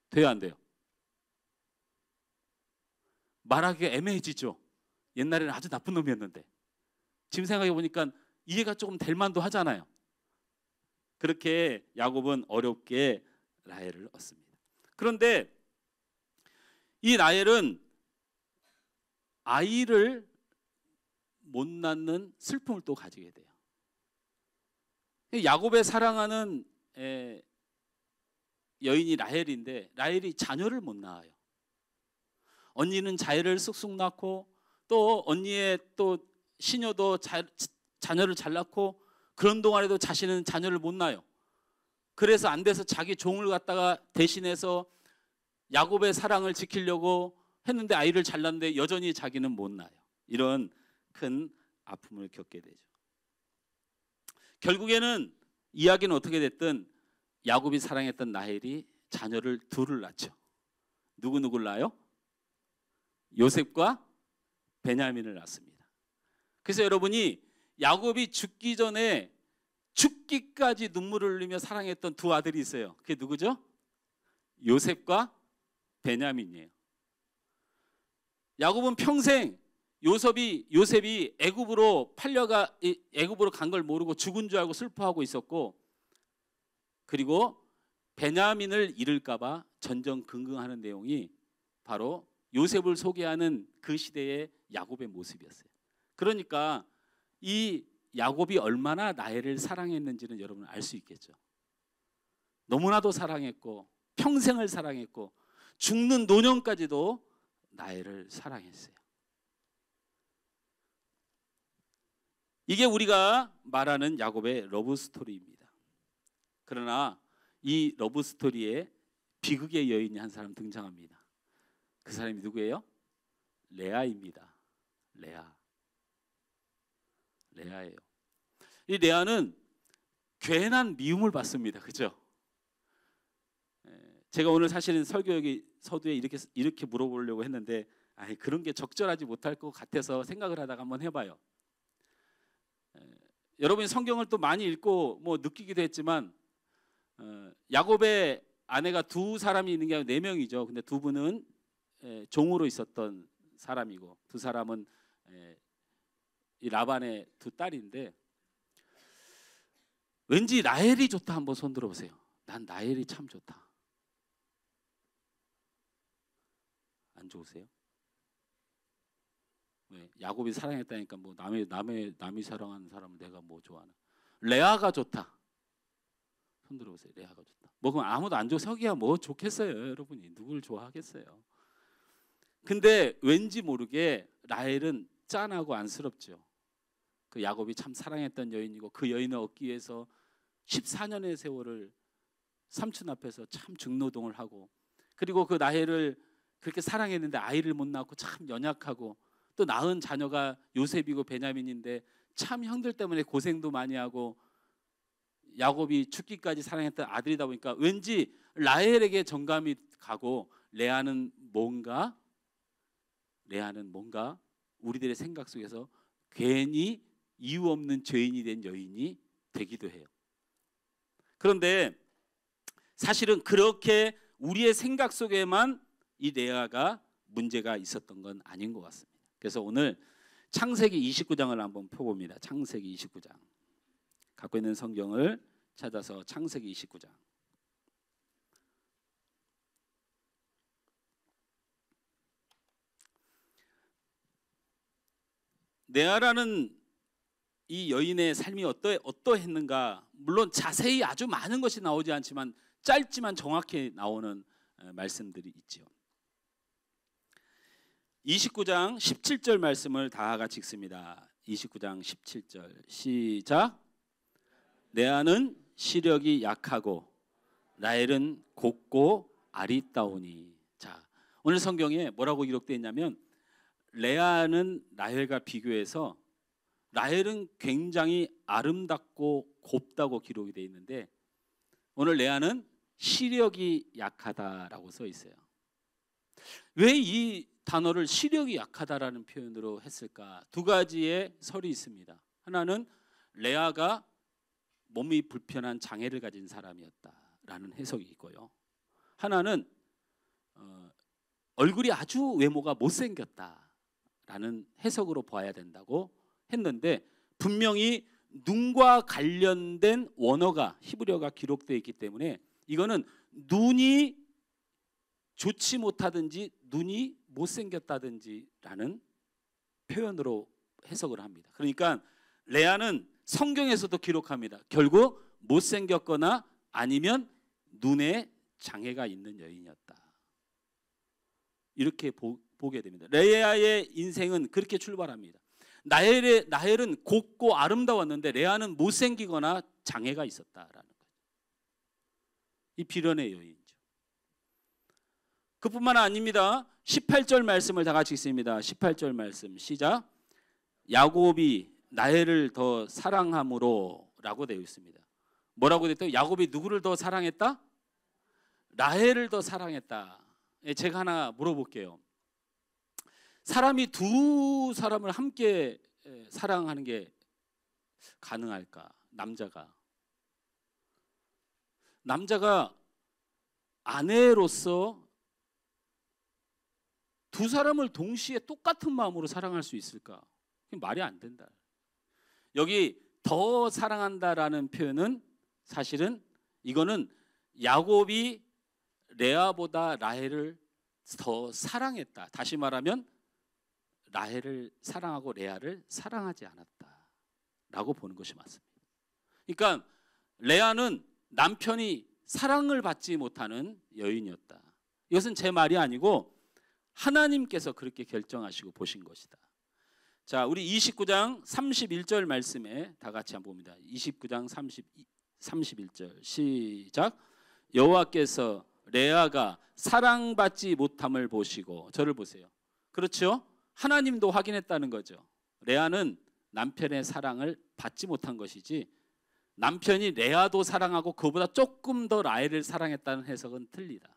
돼요, 안 돼요? 말하기가 애매해지죠. 옛날에는 아주 나쁜 놈이었는데 지금 생각해 보니까 이해가 조금 될 만도 하잖아요. 그렇게 야곱은 어렵게 라헬을 얻습니다. 그런데 이 라헬은 아이를 못 낳는 슬픔을 또 가지게 돼요. 야곱의 사랑하는 여인이 라헬인데 라헬이 자녀를 못 낳아요. 언니는 자녀를 쑥쑥 낳고 또 언니의 또 시녀도 자녀를 잘 낳고 그런 동안에도 자신은 자녀를 못 낳아요. 그래서 안 돼서 자기 종을 갖다가 대신해서 야곱의 사랑을 지키려고 했는데 아이를 잘 낳는데 여전히 자기는 못 낳아요. 이런 큰 아픔을 겪게 되죠. 결국에는 이야기는 어떻게 됐든 야곱이 사랑했던 라헬이 자녀를 둘을 낳죠. 누구를 낳아요? 요셉과 베냐민을 낳습니다. 그래서 여러분이 야곱이 죽기 전에 죽기까지 눈물을 흘리며 사랑했던 두 아들이 있어요. 그게 누구죠? 요셉과 베냐민이에요. 야곱은 평생 요셉이 애굽으로 애굽으로 간 걸 모르고 죽은 줄 알고 슬퍼하고 있었고, 그리고 베냐민을 잃을까봐 전전긍긍하는 내용이 바로 요셉을 소개하는 그 시대의 야곱의 모습이었어요. 그러니까 이 야곱이 얼마나 라헬을 사랑했는지는 여러분 알 수 있겠죠. 너무나도 사랑했고 평생을 사랑했고 죽는 노년까지도 라헬을 사랑했어요. 이게 우리가 말하는 야곱의 러브 스토리입니다. 그러나 이 러브 스토리에 비극의 여인이 한 사람 등장합니다. 그 사람이 누구예요? 레아입니다. 레아예요. 이 레아는 괜한 미움을 받습니다. 그죠? 제가 오늘 사실은 설교여기 서두에 이렇게 물어보려고 했는데 그런 게 적절하지 못할 것 같아서 생각을 하다가 한번 해봐요. 여러분이 성경을 또 많이 읽고 뭐 느끼기도 했지만 야곱의 아내가 두 사람이 있는 게 아니라 네 명이죠. 근데 두 분은 종으로 있었던 사람이고 두 사람은 이 라반의 두 딸인데 왠지 라헬이 좋다. 한번 손 들어보세요. 난 라헬이 참 좋다. 안 좋으세요? 왜? 야곱이 사랑했다니까 뭐 남이 사랑하는 사람을 내가 뭐 좋아하나? 레아가 좋다. 손 들어보세요. 레아가 좋다. 뭐 그럼 아무도 안 좋아. 서기야 뭐 좋겠어요. 여러분이 누굴 좋아하겠어요. 근데 왠지 모르게 라헬은 짠하고 안쓰럽죠. 그 야곱이 참 사랑했던 여인이고 그 여인을 얻기 위해서 14년의 세월을 삼촌 앞에서 참 중노동을 하고, 그리고 그 라헬을 그렇게 사랑했는데 아이를 못 낳고 참 연약하고 또 낳은 자녀가 요셉이고 베냐민인데 참 형들 때문에 고생도 많이 하고 야곱이 죽기까지 사랑했던 아들이다 보니까 왠지 라헬에게 정감이 가고 레아는 뭔가 우리들의 생각 속에서 괜히 이유 없는 죄인이 된 여인이 되기도 해요. 그런데 사실은 그렇게 우리의 생각 속에만 이 레아가 문제가 있었던 건 아닌 것 같습니다. 그래서 오늘 창세기 29장을 한번 펴봅니다. 창세기 29장. 갖고 있는 성경을 찾아서 창세기 29장. 레아라는 이 여인의 삶이 어떠했는가? 물론 자세히 아주 많은 것이 나오지 않지만 짧지만 정확히 나오는 말씀들이 있죠. 29장 17절 말씀을 다 같이 읽습니다. 29장 17절 시작. 레아는 시력이 약하고 라헬은 곱고 아리따우니. 자, 오늘 성경에 뭐라고 기록되어 있냐면 레아는 라헬과 비교해서 라헬은 굉장히 아름답고 곱다고 기록이 되어 있는데 오늘 레아는 시력이 약하다라고 써 있어요. 왜 이 단어를 시력이 약하다라는 표현으로 했을까? 두 가지의 설이 있습니다. 하나는 레아가 몸이 불편한 장애를 가진 사람이었다라는 해석이 있고요. 하나는 얼굴이 아주 외모가 못생겼다라는 해석으로 봐야 된다고 했는데, 분명히 눈과 관련된 원어가 히브리어가 기록되어 있기 때문에 이거는 눈이 좋지 못하든지 눈이 못생겼다든지라는 표현으로 해석을 합니다. 그러니까 레아는 성경에서도 기록합니다. 결국 못생겼거나 아니면 눈에 장애가 있는 여인이었다. 이렇게 보게 됩니다. 레아의 인생은 그렇게 출발합니다. 나헬은 곱고 아름다웠는데 레아는 못생기거나 장애가 있었다라는 거예요. 이 비련의 여인이죠. 그뿐만 아닙니다. 18절 말씀을 다 같이 읽습니다. 18절 말씀 시작. 야곱이 라헬을 더 사랑함으로 라고 되어 있습니다. 뭐라고 되어 있다고? 야곱이 누구를 더 사랑했다? 라헬을 더 사랑했다. 제가 하나 물어볼게요. 사람이 두 사람을 함께 사랑하는 게 가능할까? 남자가 아내로서 두 사람을 동시에 똑같은 마음으로 사랑할 수 있을까? 말이 안 된다. 여기 더 사랑한다라는 표현은 사실은 이거는 야곱이 레아보다 라헬을 더 사랑했다. 다시 말하면 라헬을 사랑하고 레아를 사랑하지 않았다라고 보는 것이 맞습니다. 그러니까 레아는 남편이 사랑을 받지 못하는 여인이었다. 이것은 제 말이 아니고 하나님께서 그렇게 결정하시고 보신 것이다. 자, 우리 29장 31절 말씀에 다 같이 한번 봅니다. 29장 31절 시작. 여호와께서 레아가 사랑받지 못함을 보시고, 저를 보세요. 그렇죠? 하나님도 확인했다는 거죠. 레아는 남편의 사랑을 받지 못한 것이지 남편이 레아도 사랑하고 그보다 조금 더 라헬을 사랑했다는 해석은 틀리다.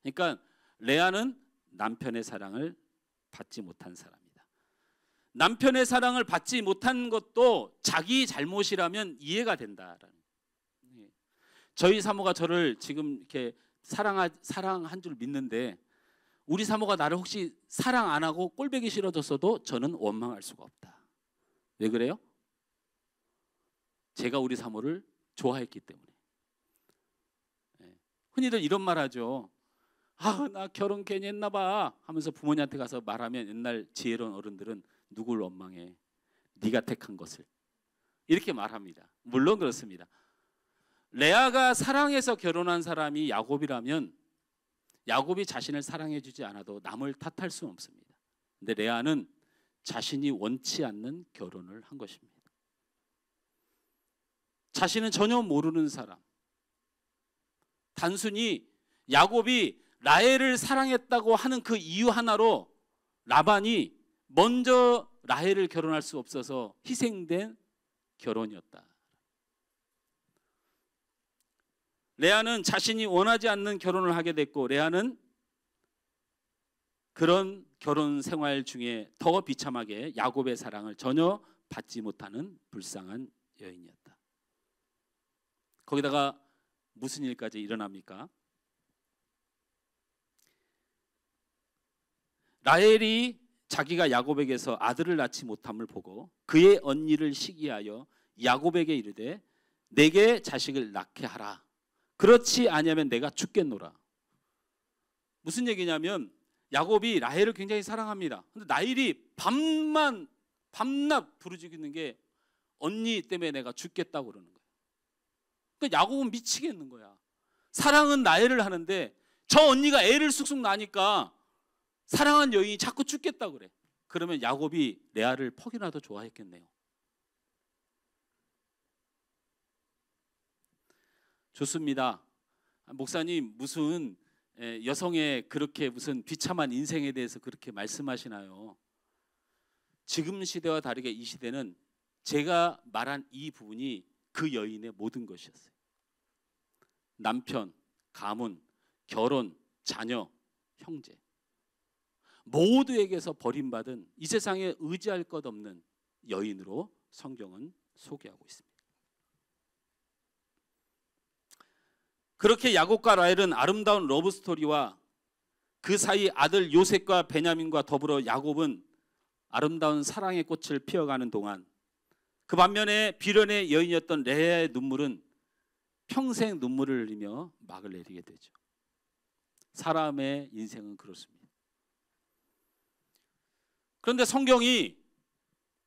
그러니까 레아는 남편의 사랑을 받지 못한 사람이다. 남편의 사랑을 받지 못한 것도 자기 잘못이라면 이해가 된다라는. 저희 사모가 저를 지금 이렇게 사랑한 줄 믿는데 우리 사모가 나를 혹시 사랑 안 하고 꼴보기 싫어졌어도 저는 원망할 수가 없다. 왜 그래요? 제가 우리 사모를 좋아했기 때문에. 흔히들 이런 말 하죠. 아, 나 결혼 괜히 했나 봐 하면서 부모님한테 가서 말하면 옛날 지혜로운 어른들은 누굴 원망해? 네가 택한 것을. 이렇게 말합니다. 물론 그렇습니다. 레아가 사랑해서 결혼한 사람이 야곱이라면 야곱이 자신을 사랑해 주지 않아도 남을 탓할 수는 없습니다. 근데 레아는 자신이 원치 않는 결혼을 한 것입니다. 자신은 전혀 모르는 사람. 단순히 야곱이 라헬을 사랑했다고 하는 그 이유 하나로 라반이 먼저 라헬을 결혼할 수 없어서 희생된 결혼이었다. 레아는 자신이 원하지 않는 결혼을 하게 됐고 레아는 그런 결혼 생활 중에 더 비참하게 야곱의 사랑을 전혀 받지 못하는 불쌍한 여인이었다. 거기다가 무슨 일까지 일어납니까? 라헬이 자기가 야곱에게서 아들을 낳지 못함을 보고 그의 언니를 시기하여 야곱에게 이르되 내게 자식을 낳게 하라. 그렇지 아니하면 내가 죽겠노라. 무슨 얘기냐면 야곱이 라헬을 굉장히 사랑합니다. 근데 라헬이 밤낮 부르짖는 게 언니 때문에 내가 죽겠다고 그러는 거예요. 그러니까 야곱은 미치겠는 거야. 사랑은 라헬을 하는데 저 언니가 애를 쑥쑥 낳으니까 사랑한 여인이 자꾸 죽겠다고 그래. 그러면 야곱이 레아를 퍽이나 더 좋아했겠네요. 좋습니다. 목사님 무슨 여성의 그렇게 무슨 비참한 인생에 대해서 그렇게 말씀하시나요? 지금 시대와 다르게 이 시대는 제가 말한 이 부분이 그 여인의 모든 것이었어요. 남편, 가문, 결혼, 자녀, 형제 모두에게서 버림받은 이 세상에 의지할 것 없는 여인으로 성경은 소개하고 있습니다. 그렇게 야곱과 라헬은 아름다운 러브스토리와 그 사이 아들 요셉과 베냐민과 더불어 야곱은 아름다운 사랑의 꽃을 피워가는 동안 그 반면에 비련의 여인이었던 레아의 눈물은 평생 눈물을 흘리며 막을 내리게 되죠. 사람의 인생은 그렇습니다. 그런데 성경이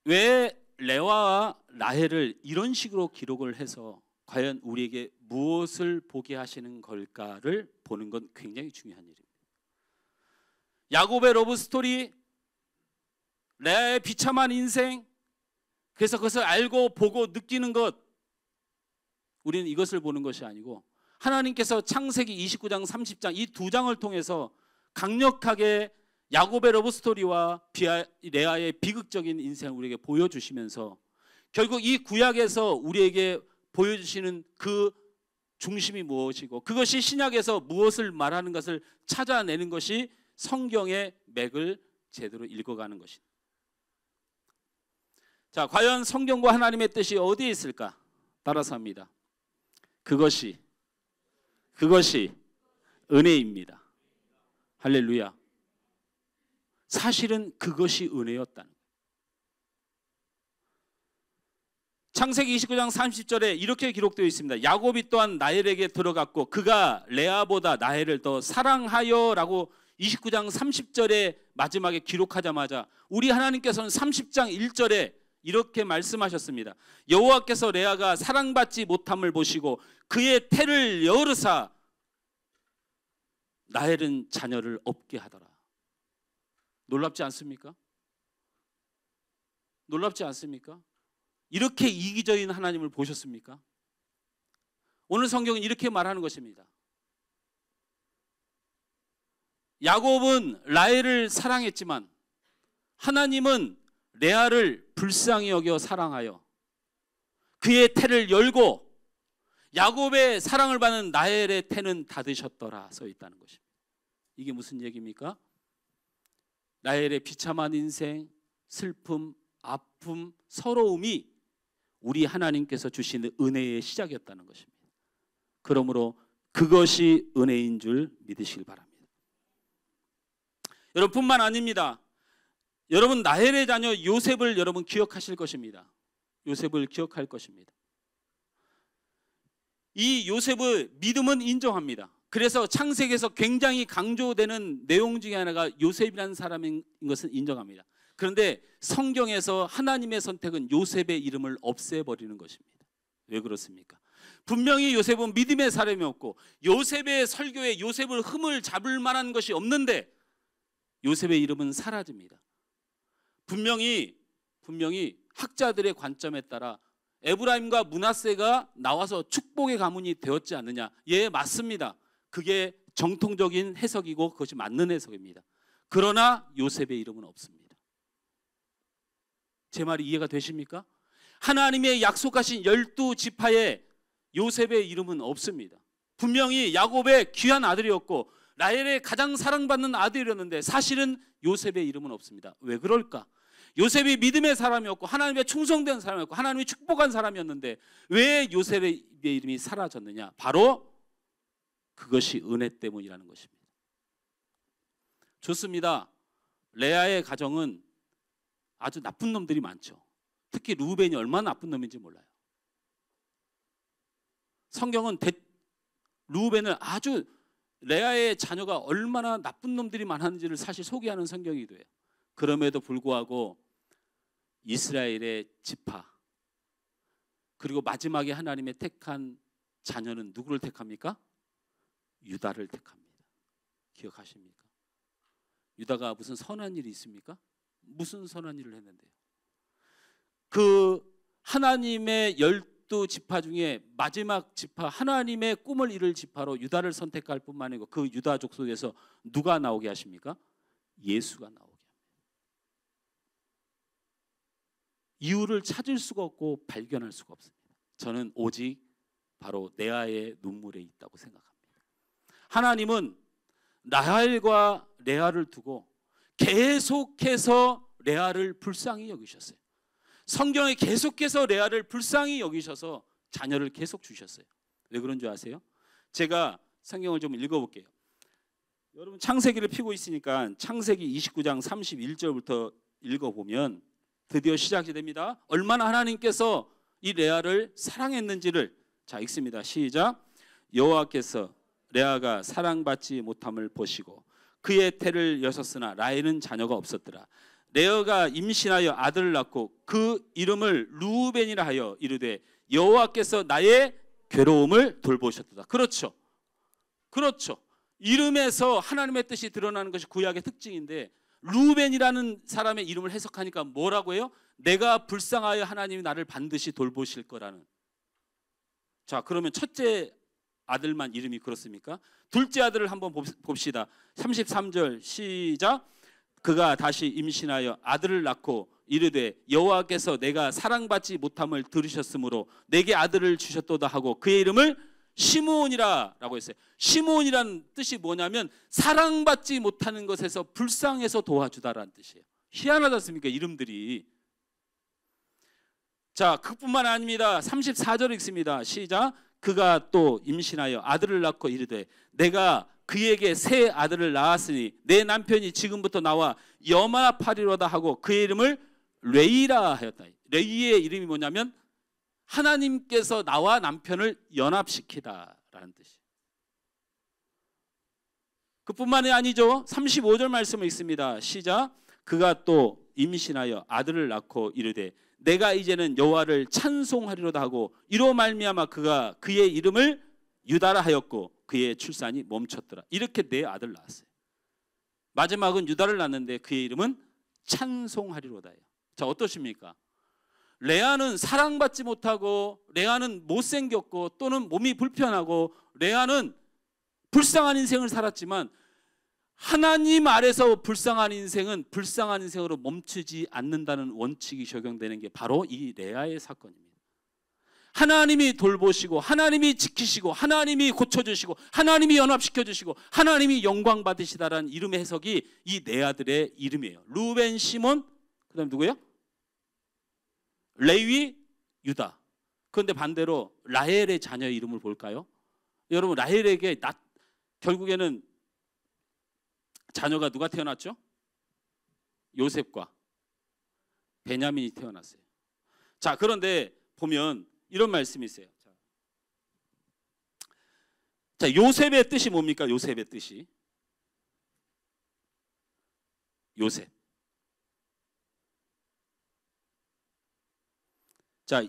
왜 레아와 라헬을 이런 식으로 기록을 해서 과연 우리에게 무엇을 보게 하시는 걸까를 보는 건 굉장히 중요한 일입니다. 야곱의 러브 스토리, 레아의 비참한 인생, 그래서 그것을 알고 보고 느끼는 것, 우리는 이것을 보는 것이 아니고 하나님께서 창세기 29장 30장 이 두 장을 통해서 강력하게 야곱의 러브 스토리와 레아의 비극적인 인생을 우리에게 보여주시면서 결국 이 구약에서 우리에게 보여주시는 그 중심이 무엇이고 그것이 신약에서 무엇을 말하는 것을 찾아내는 것이 성경의 맥을 제대로 읽어가는 것입니다. 자, 과연 성경과 하나님의 뜻이 어디에 있을까? 따라서 합니다. 그것이 은혜입니다. 할렐루야. 사실은 그것이 은혜였다는 거예요. 창세기 29장 30절에 이렇게 기록되어 있습니다. 야곱이 또한 라헬에게 들어갔고 그가 레아보다 라헬을 더 사랑하여 라고 29장 30절에 마지막에 기록하자마자 우리 하나님께서는 30장 1절에 이렇게 말씀하셨습니다. 여호와께서 레아가 사랑받지 못함을 보시고 그의 태를 열으사 라헬은 자녀를 없게 하더라. 놀랍지 않습니까? 놀랍지 않습니까? 이렇게 이기적인 하나님을 보셨습니까? 오늘 성경은 이렇게 말하는 것입니다. 야곱은 라헬을 사랑했지만 하나님은 레아를 불쌍히 여겨 사랑하여 그의 태를 열고 야곱의 사랑을 받는 라헬의 태는 닫으셨더라 써 있다는 것입니다. 이게 무슨 얘기입니까? 라헬의 비참한 인생, 슬픔, 아픔, 서러움이 우리 하나님께서 주시는 은혜의 시작이었다는 것입니다. 그러므로 그것이 은혜인 줄 믿으시길 바랍니다. 여러분뿐만 아닙니다. 여러분 라헬의 자녀 요셉을 여러분 기억하실 것입니다. 요셉을 기억할 것입니다. 이 요셉의 믿음은 인정합니다. 그래서 창세기에서 굉장히 강조되는 내용 중에 하나가 요셉이라는 사람인 것은 인정합니다. 그런데 성경에서 하나님의 선택은 요셉의 이름을 없애버리는 것입니다. 왜 그렇습니까? 분명히 요셉은 믿음의 사람이었고 요셉의 설교에 요셉을 흠을 잡을 만한 것이 없는데 요셉의 이름은 사라집니다. 분명히 학자들의 관점에 따라 에브라임과 므낫세가 나와서 축복의 가문이 되었지 않느냐. 예, 맞습니다. 그게 정통적인 해석이고 그것이 맞는 해석입니다. 그러나 요셉의 이름은 없습니다. 제 말이 이해가 되십니까? 하나님의 약속하신 12지파에 요셉의 이름은 없습니다. 분명히 야곱의 귀한 아들이었고 라헬의 가장 사랑받는 아들이었는데 사실은 요셉의 이름은 없습니다. 왜 그럴까? 요셉이 믿음의 사람이었고 하나님의 충성된 사람이었고 하나님이 축복한 사람이었는데 왜 요셉의 이름이 사라졌느냐? 바로 그것이 은혜 때문이라는 것입니다. 좋습니다. 레아의 가정은 아주 나쁜 놈들이 많죠. 특히 루벤이 얼마나 나쁜 놈인지 몰라요. 성경은 루벤을 아주 레아의 자녀가 얼마나 나쁜 놈들이 많았는지를 사실 소개하는 성경이기도 해요. 그럼에도 불구하고 이스라엘의 지파 그리고 마지막에 하나님의 택한 자녀는 누구를 택합니까? 유다를 택합니다. 기억하십니까? 유다가 무슨 선한 일이 있습니까? 무슨 선한 일을 했는데요? 그 하나님의 12지파 중에 마지막 지파 하나님의 꿈을 이룰 지파로 유다를 선택할 뿐만 아니고 그 유다족 속에서 누가 나오게 하십니까? 예수가 나오게 합니다. 이유를 찾을 수가 없고 발견할 수가 없습니다. 저는 오직 바로 레아의 눈물에 있다고 생각합니다. 하나님은 라헬과 레아를 두고 계속해서 레아를 불쌍히 여기셨어요. 성경에 계속해서 레아를 불쌍히 여기셔서 자녀를 계속 주셨어요. 왜 그런 줄 아세요? 제가 성경을 좀 읽어볼게요. 여러분 창세기를 펴고 있으니까 창세기 29장 31절부터 읽어보면 드디어 시작이 됩니다. 얼마나 하나님께서 이 레아를 사랑했는지를 자 읽습니다. 시작. 여호와께서 레아가 사랑받지 못함을 보시고 그의 태를 여셨으나 라헬은 자녀가 없었더라. 레아가 임신하여 아들을 낳고 그 이름을 루벤이라 하여 이르되 여호와께서 나의 괴로움을 돌보셨도다. 그렇죠. 이름에서 하나님의 뜻이 드러나는 것이 구약의 특징인데 루벤이라는 사람의 이름을 해석하니까 뭐라고 해요? 내가 불쌍하여 하나님이 나를 반드시 돌보실 거라는. 자, 그러면 첫째 아들만 이름이 그렇습니까? 둘째 아들을 한번 봅시다. 33절 시작. 그가 다시 임신하여 아들을 낳고 이르되 여호와께서 내가 사랑받지 못함을 들으셨으므로 내게 아들을 주셨도다 하고 그의 이름을 시므온이라 라고 했어요. 시므온이라는 뜻이 뭐냐면 사랑받지 못하는 것에서 불쌍해서 도와주다라는 뜻이에요. 희한하지 않습니까? 이름들이. 자, 그뿐만 아닙니다. 34절 읽습니다. 시작. 그가 또 임신하여 아들을 낳고 이르되 내가 그에게 새 아들을 낳았으니 내 남편이 지금부터 나와 연합하리로다 하고 그의 이름을 레이라 하였다. 레이의 이름이 뭐냐면 하나님께서 나와 남편을 연합시키다라는 뜻이에요. 그뿐만이 아니죠. 35절 말씀을 읽습니다. 시작. 그가 또 임신하여 아들을 낳고 이르되 내가 이제는 여호와를 찬송하리로다 하고 이로 말미암아 그가 그의 이름을 유다라 하였고 그의 출산이 멈췄더라. 이렇게 네 아들 낳았어요. 마지막은 유다를 낳았는데 그의 이름은 찬송하리로다예요. 자, 어떠십니까? 레아는 사랑받지 못하고 레아는 못생겼고 또는 몸이 불편하고 레아는 불쌍한 인생을 살았지만 하나님 아래서 불쌍한 인생은 불쌍한 인생으로 멈추지 않는다는 원칙이 적용되는 게 바로 이 레아의 사건입니다. 하나님이 돌보시고 하나님이 지키시고 하나님이 고쳐주시고 하나님이 연합시켜주시고 하나님이 영광 받으시다라는 이름의 해석이 이 네 아들의 이름이에요. 루벤, 시몬, 그 다음 누구예요? 레위, 유다. 그런데 반대로 라헬의 자녀의 이름을 볼까요? 여러분 라헬에게 결국에는 자녀가 누가 태어났죠? 요셉과 베냐민이 태어났어요. 자, 그런데 보면 이런 말씀이 있어요. 자, 요셉의 뜻이 뭡니까? 요셉의 뜻이 요셉. 자,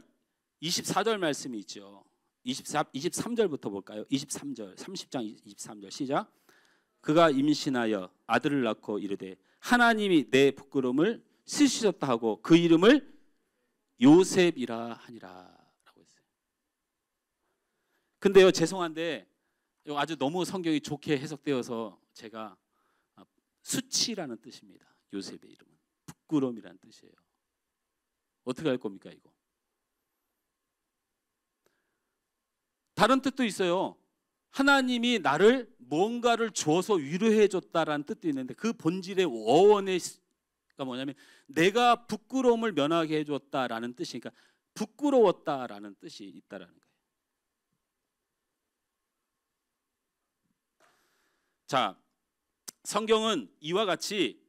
24절 말씀이 있죠. 23절부터 볼까요? 23절, 30장 23절 시작. 그가 임신하여 아들을 낳고 이르되 하나님이 내 부끄러움을 씻으셨다 하고 그 이름을 요셉이라 하니라 라고 했어요. 근데요, 죄송한데 아주 너무 성경이 좋게 해석되어서 제가 수치라는 뜻입니다. 요셉의 이름은 부끄러움이라는 뜻이에요. 어떻게 할 겁니까 이거? 다른 뜻도 있어요. 하나님이 나를 뭔가를 줘서 위로해 줬다라는 뜻도 있는데 그 본질의 어원의 뭐냐면 내가 부끄러움을 면하게 해줬다라는 뜻이니까 부끄러웠다라는 뜻이 있다라는 거예요. 자, 성경은 이와 같이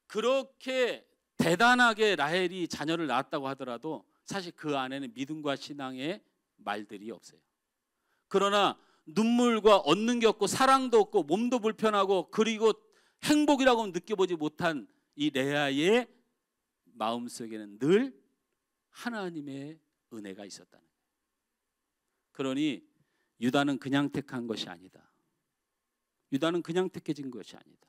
그렇게 대단하게 라헬이 자녀를 낳았다고 하더라도 사실 그 안에는 믿음과 신앙의 말들이 없어요. 그러나 눈물과 얻는 게 없고 사랑도 없고 몸도 불편하고 그리고 행복이라고 느껴보지 못한 이 레아의 마음속에는 늘 하나님의 은혜가 있었다는 거예요. 그러니 유다는 그냥 택한 것이 아니다. 유다는 그냥 택해진 것이 아니다.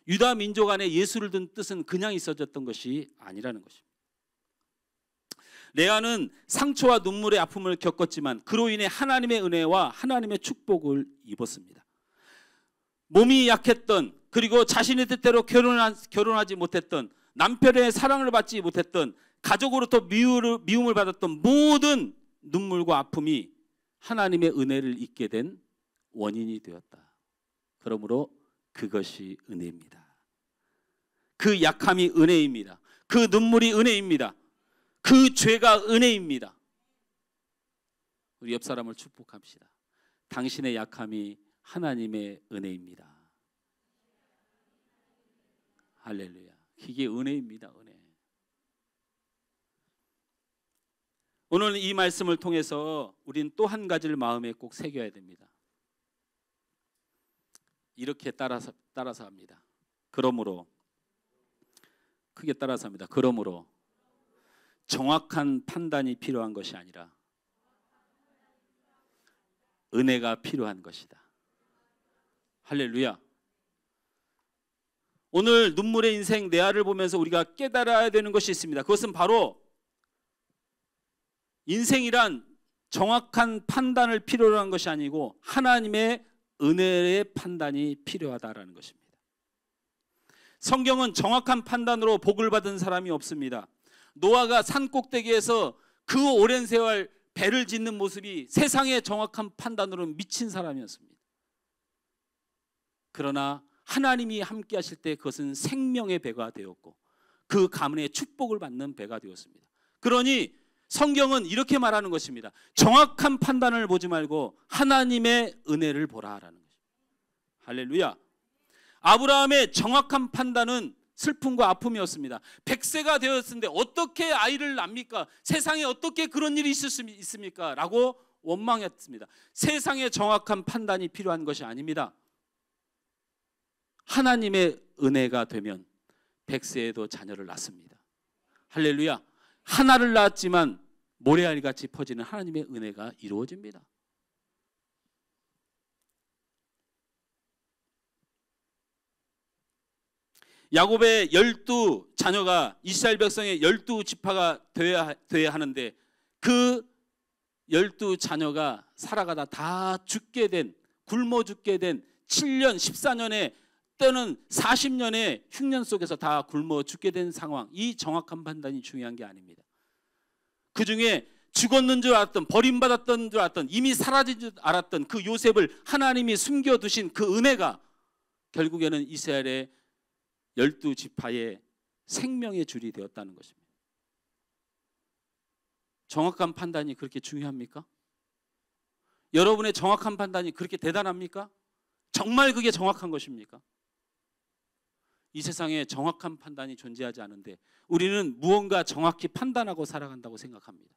유다 민족 안에 예수를 둔 뜻은 그냥 있어졌던 것이 아니라는 것입니다. 레아는 상처와 눈물의 아픔을 겪었지만 그로 인해 하나님의 은혜와 하나님의 축복을 입었습니다. 몸이 약했던 그리고 자신의 뜻대로 결혼하지 못했던 남편의 사랑을 받지 못했던 가족으로부터 미움을 받았던 모든 눈물과 아픔이 하나님의 은혜를 잊게 된 원인이 되었다. 그러므로 그것이 은혜입니다. 그 약함이 은혜입니다. 그 눈물이 은혜입니다. 그 죄가 은혜입니다. 우리 옆 사람을 축복합시다. 당신의 약함이 하나님의 은혜입니다. 할렐루야. 이게 은혜입니다. 은혜. 오늘 이 말씀을 통해서 우리는 또 한 가지를 마음에 꼭 새겨야 됩니다. 이렇게 따라서 합니다. 그러므로 크게 따라서 합니다. 그러므로 정확한 판단이 필요한 것이 아니라 은혜가 필요한 것이다. 할렐루야. 오늘 눈물의 인생 네아를 보면서 우리가 깨달아야 되는 것이 있습니다. 그것은 바로 인생이란 정확한 판단을 필요로 한 것이 아니고 하나님의 은혜의 판단이 필요하다라는 것입니다. 성경은 정확한 판단으로 복을 받은 사람이 없습니다. 노아가 산 꼭대기에서 그 오랜 세월 배를 짓는 모습이 세상의 정확한 판단으로 미친 사람이었습니다. 그러나 하나님이 함께 하실 때 그것은 생명의 배가 되었고 그 가문의 축복을 받는 배가 되었습니다. 그러니 성경은 이렇게 말하는 것입니다. 정확한 판단을 보지 말고 하나님의 은혜를 보라라는 것입니다. 할렐루야. 아브라함의 정확한 판단은 슬픔과 아픔이었습니다. 100세가 되었는데 어떻게 아이를 낳습니까? 세상에 어떻게 그런 일이 있을 수 있습니까? 라고 원망했습니다. 세상의 정확한 판단이 필요한 것이 아닙니다. 하나님의 은혜가 되면 100세에도 자녀를 낳습니다. 할렐루야. 하나를 낳았지만 모래알같이 퍼지는 하나님의 은혜가 이루어집니다. 야곱의 12자녀가 이스라엘 백성의 12지파가 되어야 하는데 그 12자녀가 살아가다 다 죽게 된, 굶어 죽게 된 7년, 14년의 때는 40년의 흉년 속에서 다 굶어 죽게 된 상황. 이 정확한 판단이 중요한 게 아닙니다. 그 중에 죽었는 줄 알았던, 버림받았던 줄 알았던, 이미 사라진 줄 알았던 그 요셉을 하나님이 숨겨두신 그 은혜가 결국에는 이스라엘의 12지파의 생명의 줄이 되었다는 것입니다. 정확한 판단이 그렇게 중요합니까? 여러분의 정확한 판단이 그렇게 대단합니까? 정말 그게 정확한 것입니까? 이 세상에 정확한 판단이 존재하지 않은데 우리는 무언가 정확히 판단하고 살아간다고 생각합니다.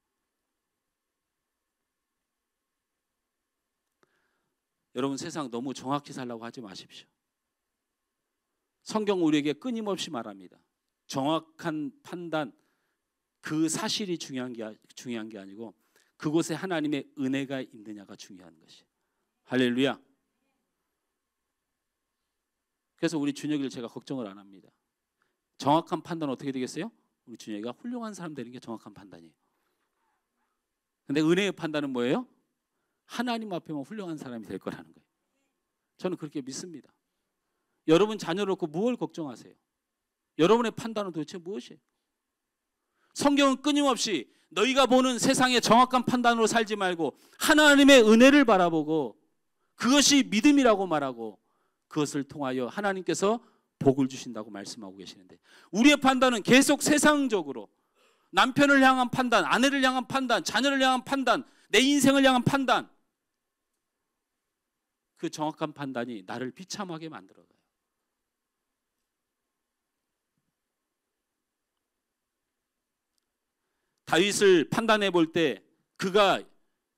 여러분, 세상 너무 정확히 살라고 하지 마십시오. 성경 우리에게 끊임없이 말합니다. 정확한 판단, 그 사실이 중요한 게 아니고 그곳에 하나님의 은혜가 있느냐가 중요한 것이에요. 할렐루야. 그래서 우리 준혁이를 제가 걱정을 안 합니다. 정확한 판단은 어떻게 되겠어요? 우리 준혁이가 훌륭한 사람 되는 게 정확한 판단이에요. 근데 은혜의 판단은 뭐예요? 하나님 앞에만 훌륭한 사람이 될 거라는 거예요. 저는 그렇게 믿습니다. 여러분 자녀를 놓고 무엇을 걱정하세요? 여러분의 판단은 도대체 무엇이에요? 성경은 끊임없이 너희가 보는 세상의 정확한 판단으로 살지 말고 하나님의 은혜를 바라보고 그것이 믿음이라고 말하고 그것을 통하여 하나님께서 복을 주신다고 말씀하고 계시는데 우리의 판단은 계속 세상적으로 남편을 향한 판단, 아내를 향한 판단, 자녀를 향한 판단, 내 인생을 향한 판단, 그 정확한 판단이 나를 비참하게 만들어요. 다윗을 판단해 볼 때 그가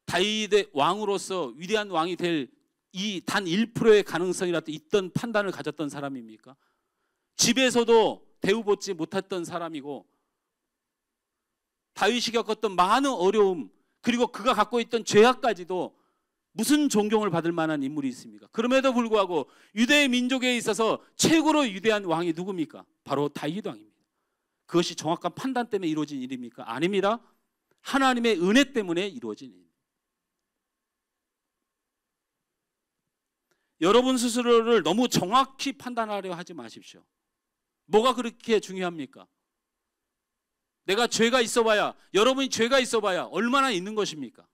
다윗의 왕으로서 위대한 왕이 될 이 단 1%의 가능성이라도 있던 판단을 가졌던 사람입니까? 집에서도 대우받지 못했던 사람이고 다윗이 겪었던 많은 어려움 그리고 그가 갖고 있던 죄악까지도 무슨 존경을 받을 만한 인물이 있습니까? 그럼에도 불구하고 유대 민족에 있어서 최고로 위대한 왕이 누굽니까? 바로 다윗 왕입니다. 그것이 정확한 판단 때문에 이루어진 일입니까? 아닙니다. 하나님의 은혜 때문에 이루어진 일입니다. 여러분 스스로를 너무 정확히 판단하려 하지 마십시오. 뭐가 그렇게 중요합니까? 내가 죄가 있어봐야, 여러분이 죄가 있어봐야 얼마나 있는 것입니까?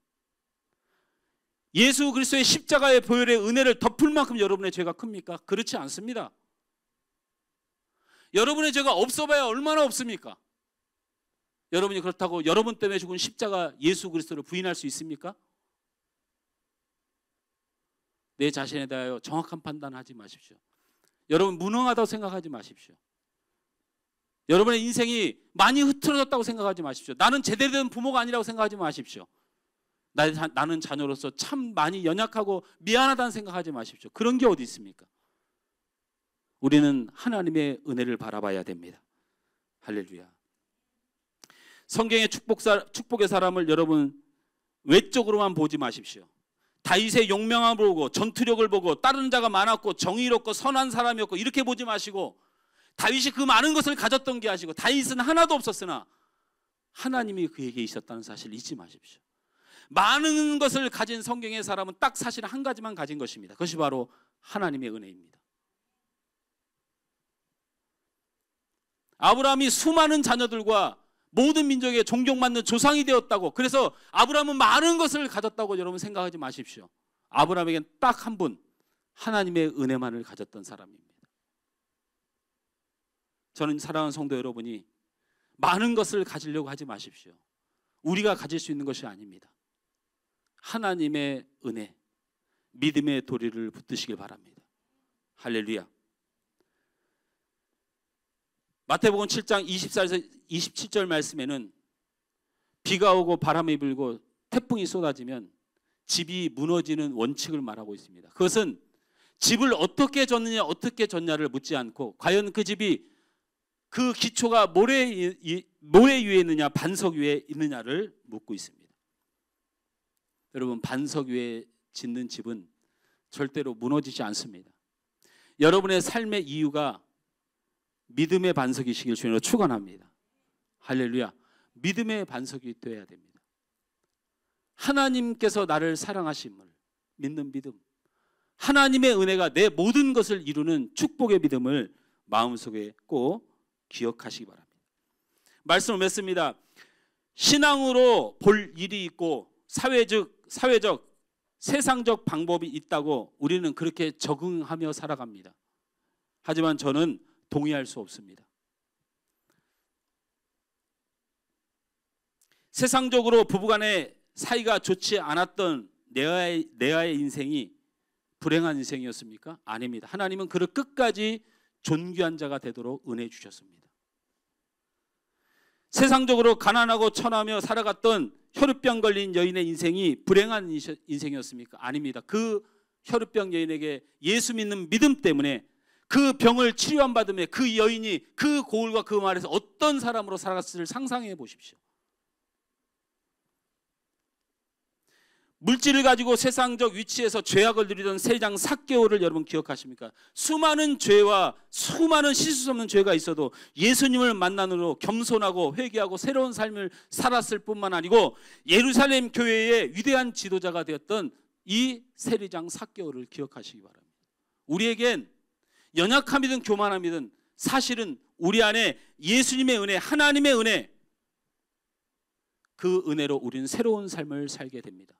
예수 그리스도의 십자가의 보혈의 은혜를 덮을 만큼 여러분의 죄가 큽니까? 그렇지 않습니다. 여러분의 죄가 없어봐야 얼마나 없습니까? 여러분이 그렇다고 여러분 때문에 죽은 십자가 예수 그리스도를 부인할 수 있습니까? 내 자신에 대하여 정확한 판단하지 마십시오. 여러분 무능하다고 생각하지 마십시오. 여러분의 인생이 많이 흐트러졌다고 생각하지 마십시오. 나는 제대로 된 부모가 아니라고 생각하지 마십시오. 나는 자녀로서 참 많이 연약하고 미안하다는 생각하지 마십시오. 그런 게 어디 있습니까? 우리는 하나님의 은혜를 바라봐야 됩니다. 할렐루야. 성경의 축복의 사람을 여러분 외적으로만 보지 마십시오. 다윗의 용맹함을 보고 전투력을 보고 따르는 자가 많았고 정의롭고 선한 사람이었고 이렇게 보지 마시고, 다윗이 그 많은 것을 가졌던 게 아니고 다윗은 하나도 없었으나 하나님이 그에게 있었다는 사실을 잊지 마십시오. 많은 것을 가진 성경의 사람은 딱 사실 한 가지만 가진 것입니다. 그것이 바로 하나님의 은혜입니다. 아브라함이 수많은 자녀들과 모든 민족의 존경받는 조상이 되었다고, 그래서 아브라함은 많은 것을 가졌다고 여러분 생각하지 마십시오. 아브라함에겐 딱 한 분, 하나님의 은혜만을 가졌던 사람입니다. 저는 사랑하는 성도 여러분이 많은 것을 가지려고 하지 마십시오. 우리가 가질 수 있는 것이 아닙니다. 하나님의 은혜, 믿음의 도리를 붙드시길 바랍니다. 할렐루야. 마태복음 7장 24에서 27절 말씀에는 비가 오고 바람이 불고 태풍이 쏟아지면 집이 무너지는 원칙을 말하고 있습니다. 그것은 집을 어떻게 졌느냐 어떻게 졌냐를 묻지 않고 과연 그 집이 그 기초가 모래 위에 있느냐 반석 위에 있느냐를 묻고 있습니다. 여러분, 반석 위에 짓는 집은 절대로 무너지지 않습니다. 여러분의 삶의 이유가 믿음의 반석이시길 주님으로 축원합니다. 할렐루야. 믿음의 반석이 되어야 됩니다. 하나님께서 나를 사랑하심을 믿는 믿음, 하나님의 은혜가 내 모든 것을 이루는 축복의 믿음을 마음속에 꼭 기억하시기 바랍니다. 말씀을 맺습니다. 신앙으로 볼 일이 있고 사회적, 세상적 방법이 있다고 우리는 그렇게 적응하며 살아갑니다. 하지만 저는 동의할 수 없습니다. 세상적으로 부부간의 사이가 좋지 않았던 레아의 인생이 불행한 인생이었습니까? 아닙니다. 하나님은 그를 끝까지 존귀한 자가 되도록 은혜 주셨습니다. 세상적으로 가난하고 천하며 살아갔던 혈루병 걸린 여인의 인생이 불행한 인생이었습니까? 아닙니다. 그 혈루병 여인에게 예수 믿는 믿음 때문에 그 병을 치료한 받음에 그 여인이 그 고을과 그 마을에서 어떤 사람으로 살아갔을지를 상상해 보십시오. 물질을 가지고 세상적 위치에서 죄악을 누리던 세리장 삭개오를 여러분 기억하십니까? 수많은 죄와 수많은 씻을 수 없는 죄가 있어도 예수님을 만난으로 겸손하고 회개하고 새로운 삶을 살았을 뿐만 아니고 예루살렘 교회의 위대한 지도자가 되었던 이 세리장 삭개오를 기억하시기 바랍니다. 우리에겐 연약함이든 교만함이든 사실은 우리 안에 예수님의 은혜, 하나님의 은혜, 그 은혜로 우리는 새로운 삶을 살게 됩니다.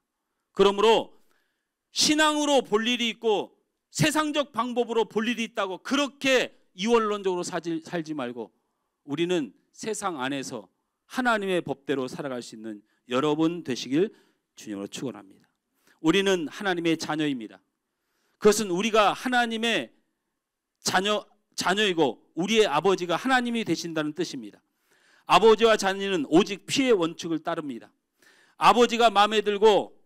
그러므로 신앙으로 볼 일이 있고 세상적 방법으로 볼 일이 있다고 그렇게 이원론적으로 살지 말고 우리는 세상 안에서 하나님의 법대로 살아갈 수 있는 여러분 되시길 주님으로 축원합니다. 우리는 하나님의 자녀입니다. 그것은 우리가 하나님의 자녀이고 우리의 아버지가 하나님이 되신다는 뜻입니다. 아버지와 자녀는 오직 피의 원칙을 따릅니다. 아버지가 마음에 들고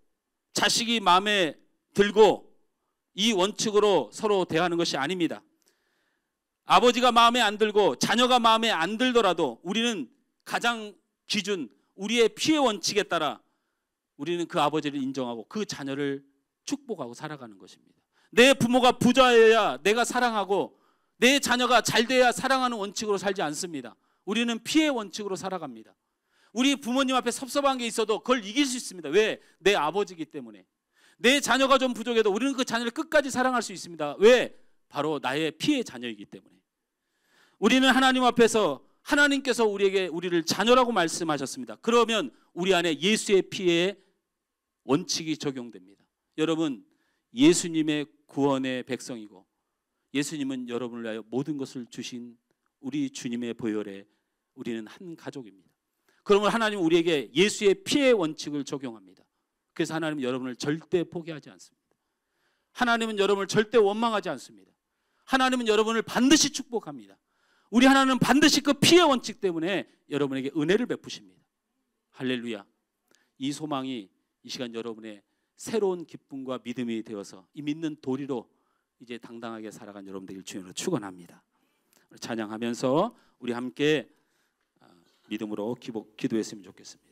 자식이 마음에 들고 이 원칙으로 서로 대하는 것이 아닙니다. 아버지가 마음에 안 들고 자녀가 마음에 안 들더라도 우리는 가장 기준, 우리의 피의 원칙에 따라 우리는 그 아버지를 인정하고 그 자녀를 축복하고 살아가는 것입니다. 내 부모가 부자여야 내가 사랑하고 내 자녀가 잘 돼야 사랑하는 원칙으로 살지 않습니다. 우리는 피의 원칙으로 살아갑니다. 우리 부모님 앞에 섭섭한 게 있어도 그걸 이길 수 있습니다. 왜? 내 아버지이기 때문에. 내 자녀가 좀 부족해도 우리는 그 자녀를 끝까지 사랑할 수 있습니다. 왜? 바로 나의 피의 자녀이기 때문에. 우리는 하나님 앞에서 하나님께서 우리를 자녀라고 말씀하셨습니다. 그러면 우리 안에 예수의 피의 원칙이 적용됩니다. 여러분, 예수님의 구원의 백성이고 예수님은 여러분을 위하여 모든 것을 주신 우리 주님의 보혈에 우리는 한 가족입니다. 그러면 하나님은 우리에게 예수의 피의 원칙을 적용합니다. 그래서 하나님은 여러분을 절대 포기하지 않습니다. 하나님은 여러분을 절대 원망하지 않습니다. 하나님은 여러분을 반드시 축복합니다. 우리 하나님은 반드시 그 피의 원칙 때문에 여러분에게 은혜를 베푸십니다. 할렐루야. 이 소망이 이 시간 여러분의 새로운 기쁨과 믿음이 되어서 이 믿는 도리로 이제 당당하게 살아간 여러분들 주님으로 축원합니다. 찬양하면서 우리 함께 믿음으로 기도했으면 좋겠습니다.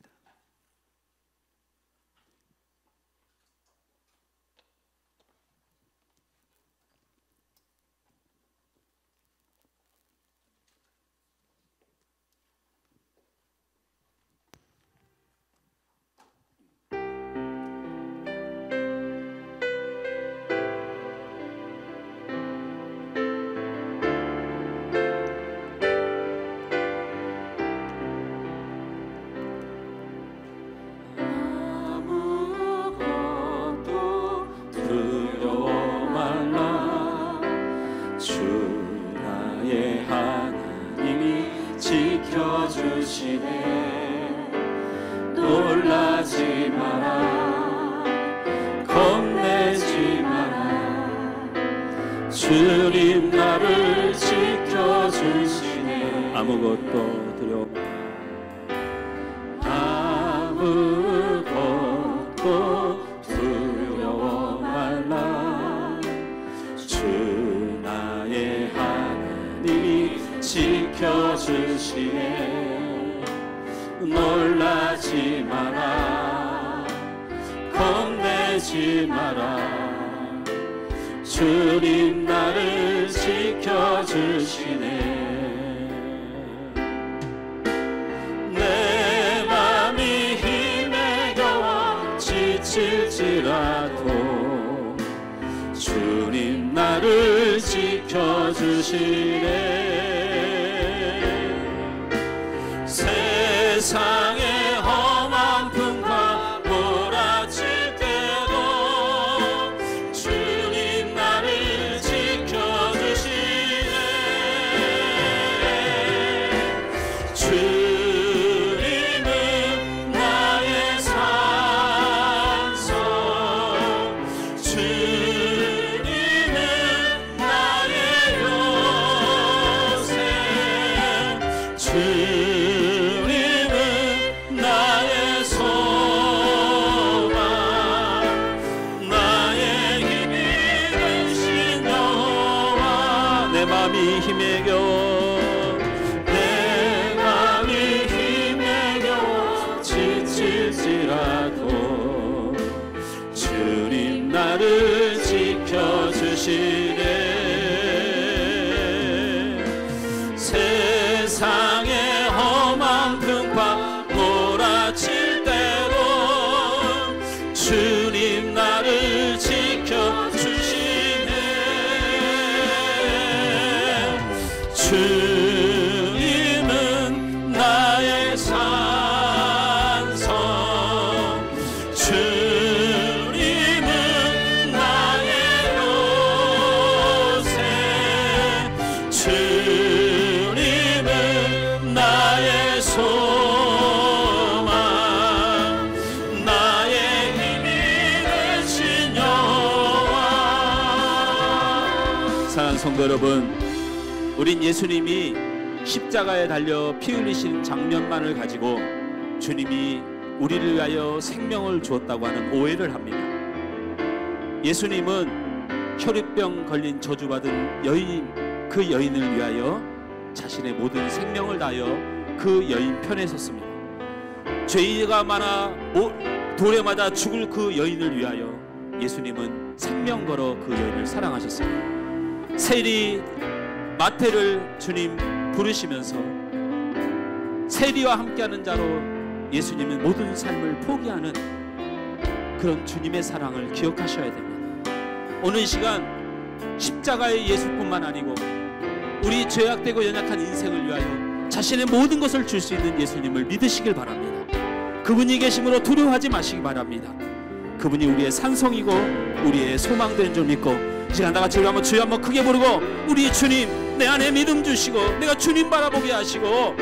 놀라지 마라, 겁내지 마라. 주님 나를 지켜주시네. 아무것도 두려워 아무것도 두려워 말라. 주 나의 하나님이 지켜주시네. 놀라지 마라, 겁내지 마라. 주님 나를 지켜주시네. 내 맘이 힘에 겨워 지칠지라도 주님 나를 지켜주시네. 세상의 험한 풍파 몰아칠 때도 주님 나를 지켜주시네. 주님은 나의 산성, 주님은 나의 요새, 힘에 겨워 내 맘이 힘에 겨워 지칠지라도 주님 나를 지켜주시네. 세상의 험한 풍파 몰아칠 때도 주님 나를 지켜주시네. 주님은 나의 산성, 주님은 나의 요새, 주님은 나의 소망, 나의 힘이 되신 여호와. 사랑하는 성도 여러분, 우린 예수님이 십자가에 달려 피 흘리신 장면만을 가지고 주님이 우리를 위하여 생명을 주었다고 하는 오해를 합니다. 예수님은 혈유병 걸린 저주받은 여인, 그 여인을 위하여 자신의 모든 생명을 다하여 그 여인 편에 섰습니다. 죄가 많아 돌에 맞아 죽을 그 여인을 위하여 예수님은 생명 걸어 그 여인을 사랑하셨습니다. 세리 마태를 주님 부르시면서 세리와 함께하는 자로 예수님은 모든 삶을 포기하는 그런 주님의 사랑을 기억하셔야 됩니다. 오늘 이 시간 십자가의 예수뿐만 아니고 우리 죄악되고 연약한 인생을 위하여 자신의 모든 것을 줄 수 있는 예수님을 믿으시길 바랍니다. 그분이 계심으로 두려워하지 마시기 바랍니다. 그분이 우리의 산성이고 우리의 소망된 줄 믿고 이 시간 다같이 우리 한번 주여 한번 크게 부르고, 우리 주님 내 안에 믿음 주시고 내가 주님 바라보게 하시고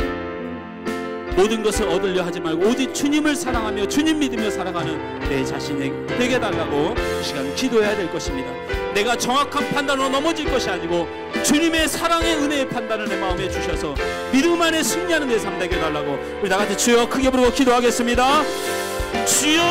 모든 것을 얻으려 하지 말고 오직 주님을 사랑하며 주님 믿으며 살아가는 내 자신이 되게 달라고 이 시간 기도해야 될 것입니다. 내가 정확한 판단으로 넘어질 것이 아니고 주님의 사랑의 은혜의 판단을 내 마음에 주셔서 믿음 안에 승리하는 내 삶 되게 달라고 우리 다 같이 주여 크게 부르고 기도하겠습니다. 주여!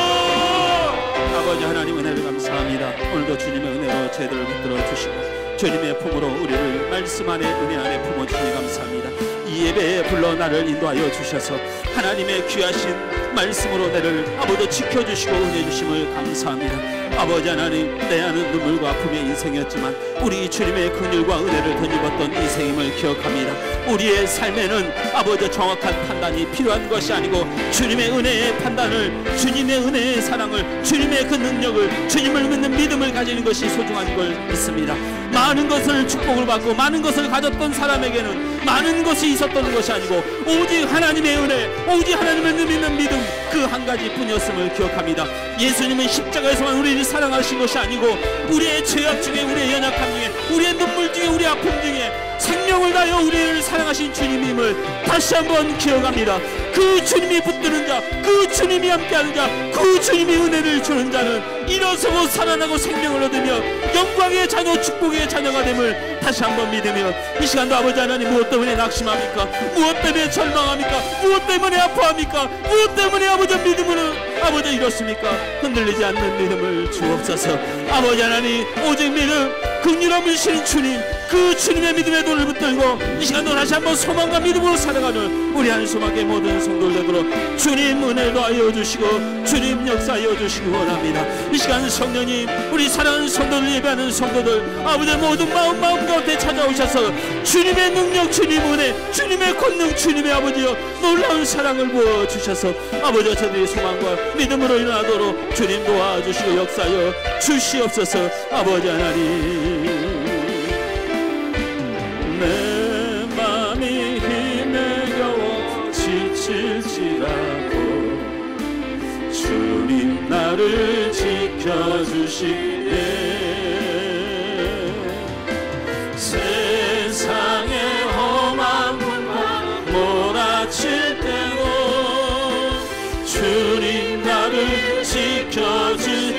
아버지 하나님 은혜를 감사합니다. 오늘도 주님의 은혜로 저희들을 붙들어 주시고 주님의 품으로 우리를 말씀 안에 은혜 안에 품어주시니 감사합니다. 이 예배에 불러 나를 인도하여 주셔서 하나님의 귀하신 말씀으로 나를 아버지 지켜주시고 은혜 주심을 감사합니다. 아버지 하나님, 내 안은 눈물과 아픔의 인생이었지만 우리 주님의 긍휼과 은혜를 덧입었던 인생임을 기억합니다. 우리의 삶에는 아버지 정확한 판단이 필요한 것이 아니고 주님의 은혜의 판단을, 주님의 은혜의 사랑을, 주님의 그 능력을, 주님을 믿는 믿음을 가지는 것이 소중한 걸 믿습니다. 많은 것을 축복을 받고 많은 것을 가졌던 사람에게는 많은 것이 있었던 것이 아니고 오직 하나님의 은혜, 오직 하나님을 믿는 믿음 그 한 가지뿐이었음을 기억합니다. 예수님은 십자가에서만 우리를 사랑하신 것이 아니고 우리의 죄악 중에, 우리의 연약함 중에, 우리의 눈물 중에, 우리의 아픔 중에 생명을 다하여 우리를 사랑하신 주님임을 다시 한번 기억합니다. 그 주님이 붙드는 자, 그 주님이 함께하는 자, 그 주님이 은혜를 주는 자는 일어서고 살아나고 생명을 얻으며 영광의 자녀, 축복의 자녀가 됨을 다시 한번 믿으며 이 시간도 아버지 하나님 무엇 때문에 낙심합니까? 무엇 때문에 절망합니까? 무엇 때문에 아파합니까? 무엇 때문에 아버지 믿음으로 아버지 이렇습니까? 흔들리지 않는 믿음을 주옵소서. 아버지 하나님 오직 믿음, 긍휼함을 주신 주님, 그 주님의 믿음의 돈을 붙들고 이 시간도 다시 한번 소망과 믿음으로 살아가는 우리 한소망의 모든 성도들 되도록 주님 은혜도 하여 주시고 주님 역사하여 주시기 원합니다. 이 시간 성령님, 우리 사랑하는 성도들, 예배하는 성도들 아버지 모든 마음 가운데 찾아오셔서 주님의 능력, 주님 은혜, 주님의 권능, 주님의 아버지여 놀라운 사랑을 부어주셔서 아버지 저들의 소망과 믿음으로 일어나도록 주님 도와주시고 역사하여 주시옵소서. 아버지 하나님, 내 맘이 힘에 겨워 지칠지라도 주님 나를 지켜주시네. 세상의 험한 분과 몰아칠 때도 주님 나를 지켜주시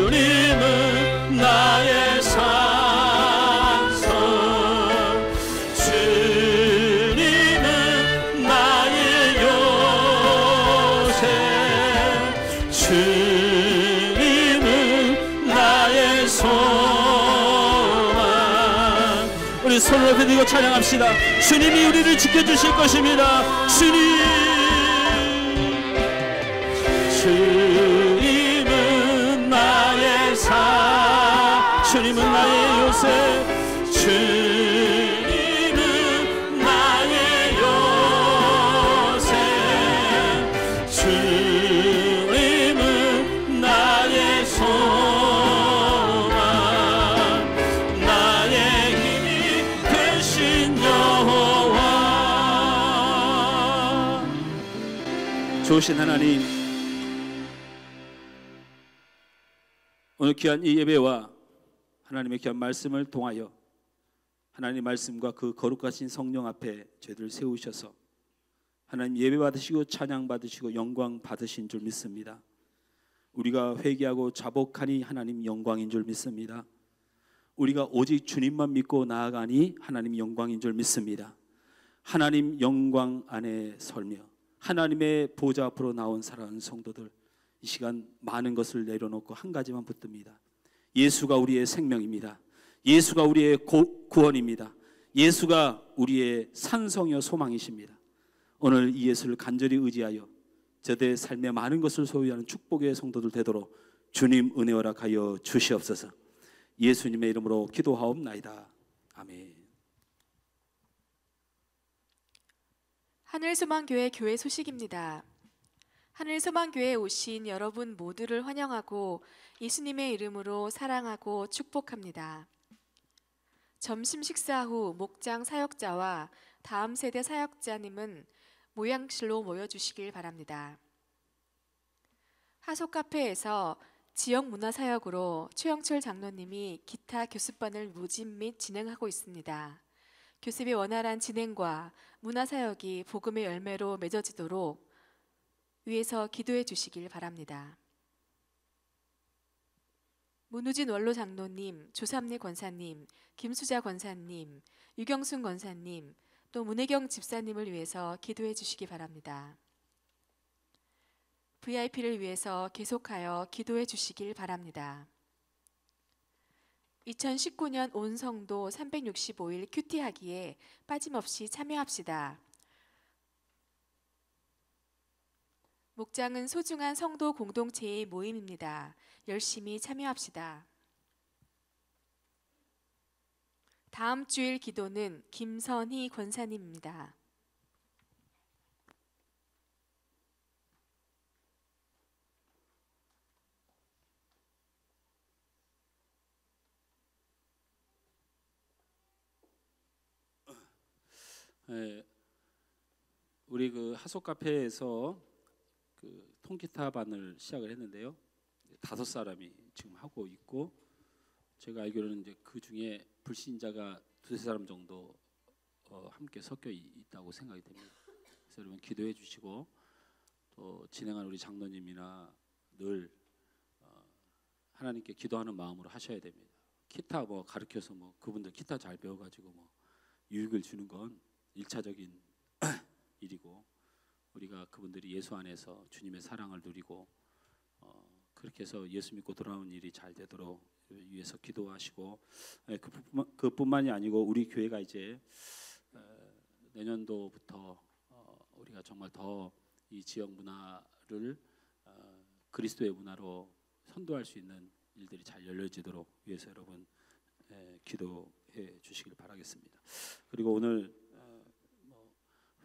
주님은 나의 산성, 주님은 나의 요새, 주님은 나의 소망. 우리 손을 높이 들고 찬양합시다. 주님이 우리를 지켜주실 것입니다. 주님은 나의 산, 주님은 나의 요새, 주님은 나의 요새, 주님은 나의 소망, 나의 힘이 되신 여호와. 좋으신 하나님, 오늘 귀한 이 예배와 하나님의 귀한 말씀을 통하여 하나님의 말씀과 그 거룩하신 성령 앞에 저희들을 세우셔서 하나님 예배 받으시고 찬양 받으시고 영광 받으신 줄 믿습니다. 우리가 회개하고 자복하니 하나님 영광인 줄 믿습니다. 우리가 오직 주님만 믿고 나아가니 하나님 영광인 줄 믿습니다. 하나님 영광 안에 설며 하나님의 보좌 앞으로 나온 사랑하는 성도들, 이 시간 많은 것을 내려놓고 한 가지만 붙듭니다. 예수가 우리의 생명입니다. 예수가 우리의 구원입니다. 예수가 우리의 산성이요 소망이십니다. 오늘 이 예수를 간절히 의지하여 저들의 삶에 많은 것을 소유하는 축복의 성도들 되도록 주님 은혜 허락하여 주시옵소서. 예수님의 이름으로 기도하옵나이다. 아멘. 하늘소망교회 교회 소식입니다. 하늘소망교회에 오신 여러분 모두를 환영하고 예수님의 이름으로 사랑하고 축복합니다. 점심 식사 후 목장 사역자와 다음 세대 사역자님은 모양실로 모여주시길 바랍니다. 하소카페에서 지역 문화사역으로 최영철 장로님이 기타 교습반을 모집 및 진행하고 있습니다. 교습의 원활한 진행과 문화사역이 복음의 열매로 맺어지도록 위에서 기도해 주시길 바랍니다. 문우진 원로 장로님, 조삼래 권사님, 김수자 권사님, 유경순 권사님, 또 문혜경 집사님을 위해서 기도해 주시기 바랍니다. VIP를 위해서 계속하여 기도해 주시길 바랍니다. 2019년 온 성도 365일 큐티하기에 빠짐없이 참여합시다. 목장은 소중한 성도 공동체의 모임입니다. 열심히 참여합시다. 다음 주일 기도는 김선희 권사님입니다. 네, 우리 그 하속 카페에서 그 통기타반을 시작을 했는데요. 5사람이 지금 하고 있고, 제가 알기로는 이제 그 중에 불신자가 2-3사람 정도 함께 섞여 있다고 생각이 됩니다. 그래서 여러분 기도해 주시고, 또 진행한 우리 장로님이나 늘 하나님께 기도하는 마음으로 하셔야 됩니다. 기타 뭐 가르쳐서 뭐 그분들 기타 잘 배워가지고 뭐 유익을 주는 건 1차적인 일이고, 우리가 그분들이 예수 안에서 주님의 사랑을 누리고 그렇게 해서 예수 믿고 돌아오는 일이 잘 되도록 위해서 기도하시고, 그뿐만이 아니고 우리 교회가 이제 내년도부터 우리가 정말 더 이 지역 문화를 그리스도의 문화로 선도할 수 있는 일들이 잘 열려지도록 위해서 여러분 기도해 주시길 바라겠습니다. 그리고 오늘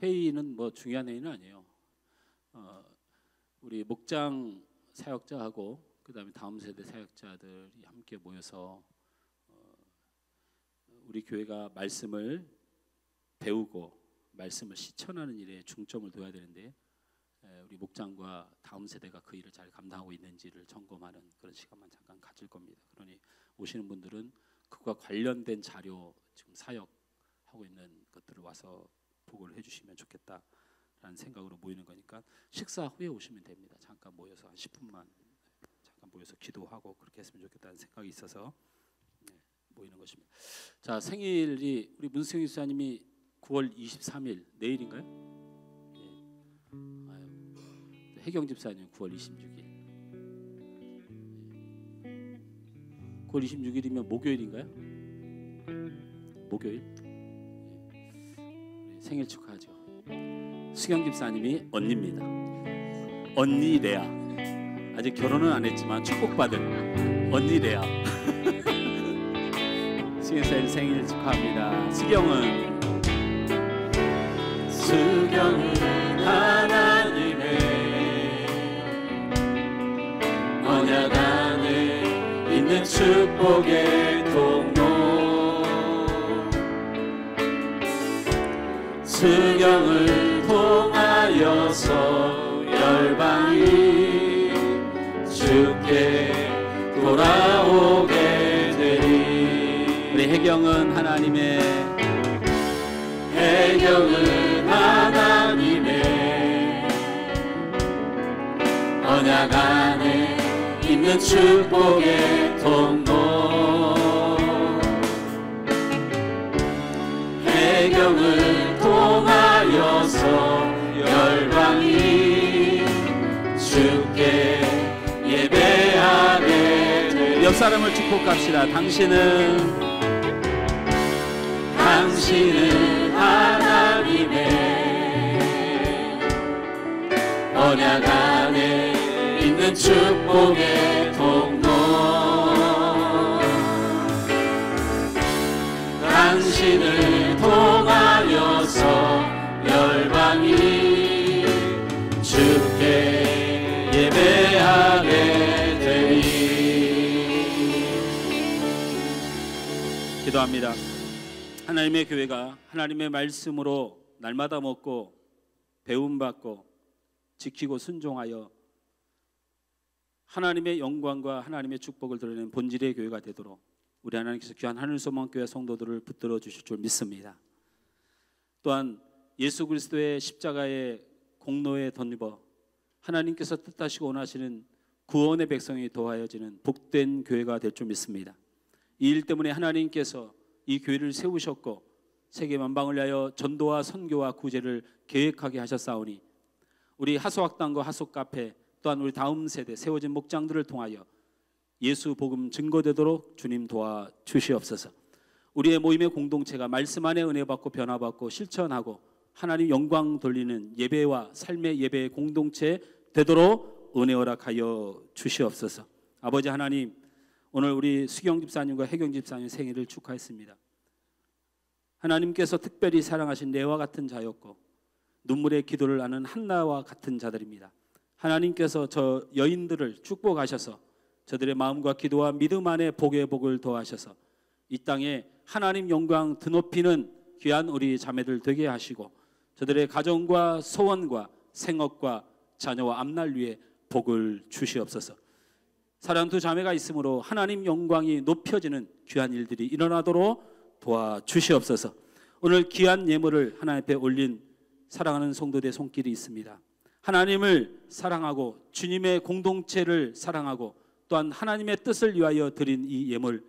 회의는 뭐 중요한 회의는 아니에요. 우리 목장 사역자하고 그다음에 다음 세대 사역자들이 함께 모여서 우리 교회가 말씀을 배우고 말씀을 실천하는 일에 중점을 둬야 되는데, 우리 목장과 다음 세대가 그 일을 잘 감당하고 있는지를 점검하는 그런 시간만 잠깐 가질 겁니다. 그러니 오시는 분들은 그와 관련된 자료, 지금 사역하고 있는 것들을 와서 보고를 해주시면 좋겠다라는 생각으로 모이는 거니까 식사 후에 오시면 됩니다. 잠깐 모여서 한 10분만 잠깐 모여서 기도하고 그렇게 했으면 좋겠다는 생각이 있어서 모이는 것입니다. 자, 생일이 우리 문승희 수사님이 9월 23일 내일인가요? 혜경 집사님 9월 26일. 9월 26일이면 목요일인가요? 목요일? 생일 축하하죠. 수경 집사님이 언니입니다. 언니 레아. 아직 결혼은 안 했지만 축복받은 언니 레아. 수경 집사님 생일 축하합니다. 수경은 하나님의 언약 안에 있는 축복의 통로, 수경을 통하여서 열방이 주께 돌아오게 되리. 우리 혜경은 하나님의 언약 안에 있는 축복의 통로, 혜경을 통하여서 열방이 주께 예배하게 되리. 옆 사람을 축복합시다. 당신은 하나님의 언약 안에 있는 축복의 통로, 당신을 통하여서 열방이 주께 예배하게 되리. 기도합니다. 하나님의 교회가 하나님의 말씀으로 날마다 먹고 배움받고 지키고 순종하여 하나님의 영광과 하나님의 축복을 드러내는 본질의 교회가 되도록 우리 하나님께서 귀한 하늘소망교회 성도들을 붙들어 주실 줄 믿습니다. 또한 예수 그리스도의 십자가의 공로에 덧입어 하나님께서 뜻하시고 원하시는 구원의 백성이 더하여지는 복된 교회가 될 줄 믿습니다. 이 일 때문에 하나님께서 이 교회를 세우셨고 세계 만방을 위하여 전도와 선교와 구제를 계획하게 하셨사오니 우리 하소학당과 하소카페 또한 우리 다음 세대 세워진 목장들을 통하여 예수 복음 증거되도록 주님 도와주시옵소서. 우리의 모임의 공동체가 말씀 안에 은혜 받고 변화받고 실천하고 하나님 영광 돌리는 예배와 삶의 예배의 공동체 되도록 은혜 허락하여 주시옵소서. 아버지 하나님, 오늘 우리 수경 집사님과 혜경 집사님 생일을 축하했습니다. 하나님께서 특별히 사랑하신 내와 같은 자였고 눈물의 기도를 하는 한나와 같은 자들입니다. 하나님께서 저 여인들을 축복하셔서 저들의 마음과 기도와 믿음 안에 복의 복을 더하셔서 이 땅에 하나님 영광 드높이는 귀한 우리 자매들 되게 하시고 저들의 가정과 소원과 생업과 자녀와 앞날 위에 복을 주시옵소서. 사랑 두 자매가 있으므로 하나님 영광이 높여지는 귀한 일들이 일어나도록 도와주시옵소서. 오늘 귀한 예물을 하나님 앞에 올린 사랑하는 성도들의 손길이 있습니다. 하나님을 사랑하고 주님의 공동체를 사랑하고 또한 하나님의 뜻을 위하여 드린 이 예물,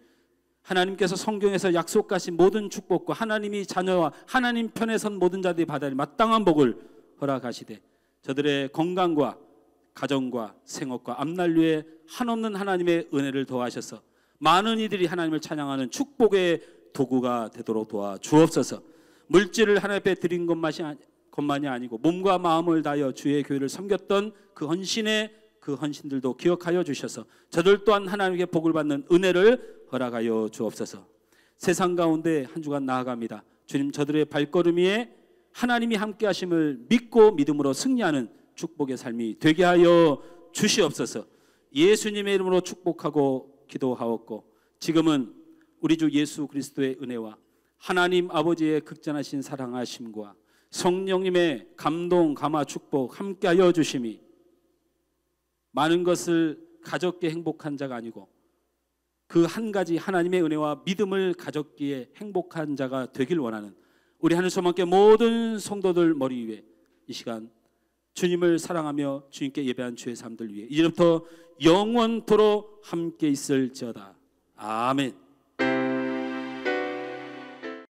하나님께서 성경에서 약속하신 모든 축복과 하나님이 자녀와 하나님 편에 선 모든 자들이 받아들일 마땅한 복을 허락하시되 저들의 건강과 가정과 생업과 앞날 위에 한없는 하나님의 은혜를 더하셔서 많은 이들이 하나님을 찬양하는 축복의 도구가 되도록 도와주옵소서. 물질을 하나님 앞에 드린 것만이 아니고 몸과 마음을 다하여 주의 교회를 섬겼던 그 헌신들도 기억하여 주셔서 저들 또한 하나님께 복을 받는 은혜를 허락하여 주옵소서. 세상 가운데 한 주간 나아갑니다. 주님, 저들의 발걸음 위에 하나님이 함께 하심을 믿고 믿음으로 승리하는 축복의 삶이 되게 하여 주시옵소서. 예수님의 이름으로 축복하고 기도하옵고 지금은 우리 주 예수 그리스도의 은혜와 하나님 아버지의 극전하신 사랑하심과 성령님의 감동, 감화, 축복 함께하여 주심이 많은 것을 가졌기에 행복한 자가 아니고 그 한 가지 하나님의 은혜와 믿음을 가졌기에 행복한 자가 되길 원하는 우리 하늘 소망교회 모든 성도들 머리 위에 이 시간 주님을 사랑하며 주님께 예배한 주의 삶들 위해 이제부터 영원토록 함께 있을지어다. 아멘.